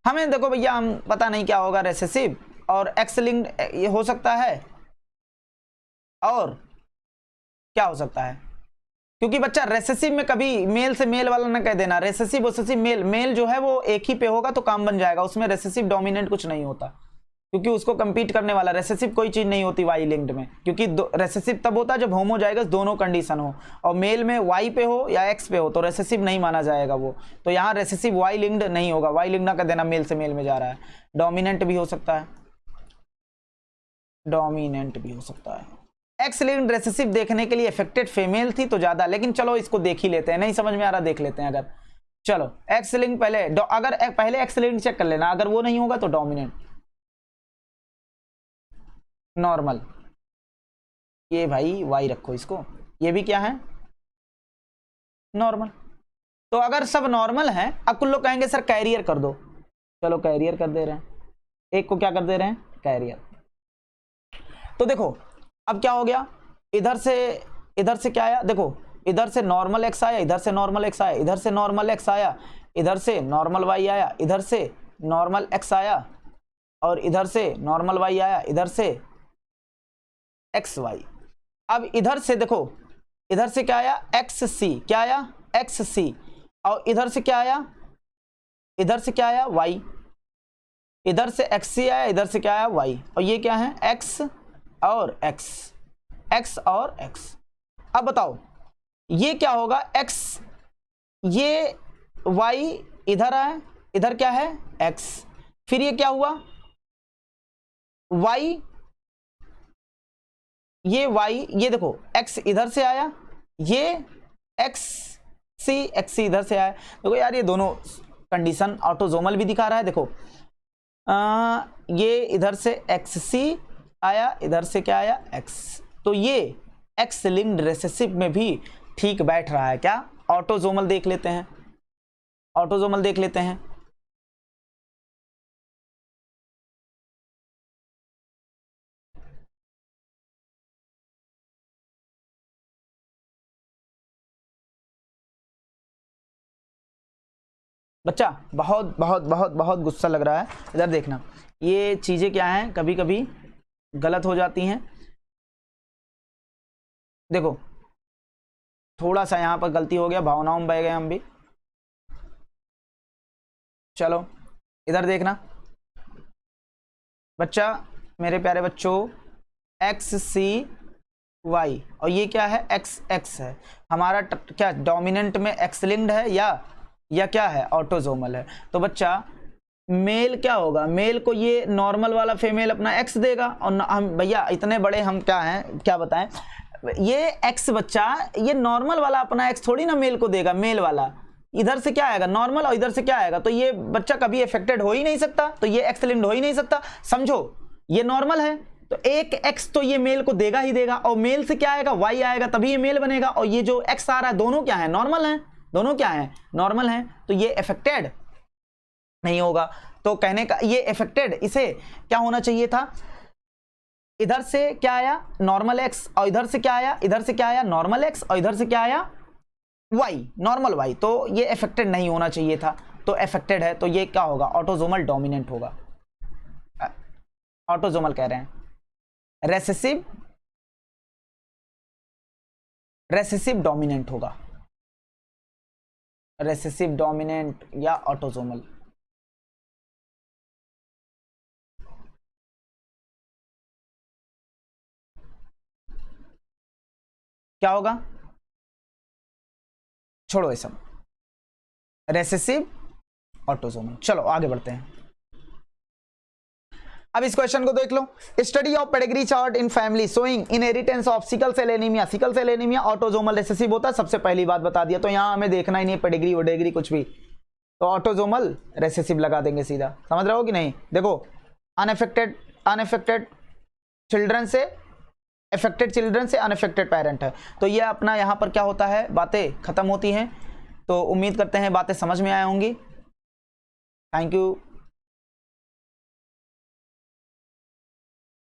S1: हमें देखो भैया, हम पता नहीं क्या होगा, रेसेसिव और एक्स लिंक्ड ये हो सकता है, और क्या हो सकता है, क्योंकि बच्चा रेसेसिव में कभी मेल से मेल वाला ना कह देना, रेसेसिव ओसेसिव मेल जो है वो एक ही पे होगा तो काम बन जाएगा, उसमें रेसेसिव डोमिनेंट कुछ नहीं होता, क्योंकि उसको कंपीट करने वाला रेसेसिव कोई चीज नहीं होती वाई लिंक्ड में, क्योंकि रेसेसिव तब होता है जब होमोजाइगस दोनों कंडीशन हो, और मेल में वाई पे हो या एक्स पे हो तो रेसेसिव नहीं माना जाएगा वो। तो यहाँ रेसेसिव वाई लिंक्ड नहीं होगा, वाई लिंक्ड ना कर देना, मेल से मेल में जा रहा है। डोमिनेंट भी हो सकता है, डोमिनेंट भी हो सकता है। एक्स लिंक्ड रेसेसिव देखने के लिए अफेक्टेड फीमेल थी तो ज्यादा, लेकिन चलो इसको देख ही लेते हैं, नहीं समझ में आ रहा देख लेते हैं। अगर चलो एक्स लिंक पहले, अगर पहले एक्स लिंक चेक कर लेना, अगर वो नहीं होगा तो डोमिनेंट, नॉर्मल, ये भाई वाई रखो इसको, ये भी क्या है, नॉर्मल। तो अगर सब नॉर्मल है, अब कुछ लोग कहेंगे सर कैरियर कर दो, चलो कैरियर कर दे रहे हैं, एक को क्या कर दे रहे हैं, कैरियर। तो देखो अब क्या हो गया, इधर से क्या आया, देखो इधर से नॉर्मल एक्स आया, इधर से नॉर्मल एक्स आया, इधर से नॉर्मल एक्स आया, इधर से नॉर्मल वाई आया, इधर से नॉर्मल एक्स आया, और इधर से नॉर्मल वाई आया, इधर से एक्स वाई। अब इधर से देखो, इधर से क्या आया, एक्स सी, क्या आया, एक्स सी, और इधर से क्या आया, इधर से क्या आया, वाई, इधर से एक्स सी आया, इधर से क्या आया, वाई, और ये क्या है, एक्स और एक्स, एक्स और एक्स। अब बताओ ये क्या होगा, एक्स, ये वाई इधर आए, इधर क्या है, एक्स, फिर ये क्या हुआ, वाई, ये वाई, ये देखो एक्स इधर से आया, ये एक्स सी इधर से आया। देखो यार ये दोनों कंडीशन ऑटोजोमल भी दिखा रहा है, देखो ये इधर से एक्स सी आया, इधर से क्या आया, एक्स, तो ये एक्स लिंक्ड रेसेसिव में भी ठीक बैठ रहा है। क्या, ऑटोजोमल देख लेते हैं, ऑटोजोमल देख लेते हैं। बच्चा बहुत बहुत बहुत बहुत गुस्सा लग रहा है, इधर देखना। ये चीजें क्या हैं, कभी कभी गलत हो जाती हैं। देखो थोड़ा सा यहाँ पर गलती हो गया, भावनाओं में बह गए हम भी। चलो इधर देखना बच्चा, मेरे प्यारे बच्चों, एक्स सी वाई, और ये क्या है, एक्स एक्स है हमारा। क्या डोमिनेंट में एक्स लिंक्ड है या क्या है, ऑटोजोमल है। तो बच्चा मेल क्या होगा, मेल को ये नॉर्मल वाला फीमेल अपना एक्स देगा, और हम भैया इतने बड़े हम क्या हैं, क्या बताएं, ये एक्स बच्चा ये नॉर्मल वाला अपना एक्स थोड़ी ना मेल को देगा, मेल वाला इधर से क्या आएगा नॉर्मल, और इधर से क्या आएगा, तो ये बच्चा कभी अफेक्टेड हो ही नहीं सकता, तो ये एक्स लिंक्ड हो ही नहीं सकता। समझो ये नॉर्मल है तो एक एक्स तो ये मेल को देगा ही देगा, और मेल से क्या आएगा, वाई आएगा, तभी ये मेल बनेगा। और ये जो एक्स आ रहा है दोनों क्या है, नॉर्मल है, दोनों क्या है, नॉर्मल है, तो ये अफेक्टेड नहीं होगा। तो कहने का ये अफेक्टेड, इसे क्या होना चाहिए था, इधर से क्या आया नॉर्मल एक्स, और इधर से क्या आया, इधर से क्या आया नॉर्मल एक्स, और इधर से क्या आया वाई, नॉर्मल वाई, तो ये अफेक्टेड नहीं होना चाहिए था, तो अफेक्टेड है, तो ये क्या होगा, ऑटोजोमल डोमिनेंट होगा। ऑटोजोमल कह रहे हैं, रेसेसिव डोमिनेंट होगा, रेसेसिव डोमिनेंट या ऑटोजोमल। क्या होगा, छोड़ो ये सब, रेसेसिव ऑटोजोमल। चलो आगे बढ़ते हैं। अब इस क्वेश्चन को देख लो, study of pedigree chart in family showing inheritance of sickle cell anaemia. Sickle cell anaemia autosomal recessive होता है, सबसे पहली बात बता दिया, तो यहां हमें देखना ही नहीं पेडिग्री वडेग्री कुछ भी, तो ऑटोजोमल रेसेसिव लगा देंगे सीधा। समझ रहे हो कि नहीं। देखो अनअफेक्टेड चिल्ड्रन से अफेक्टेड चिल्ड्रन से अनअफेक्टेड पेरेंट है, तो ये अपना यहाँ पर क्या होता है, बातें खत्म होती हैं। तो उम्मीद करते हैं बातें समझ में आए होंगी। Thank you.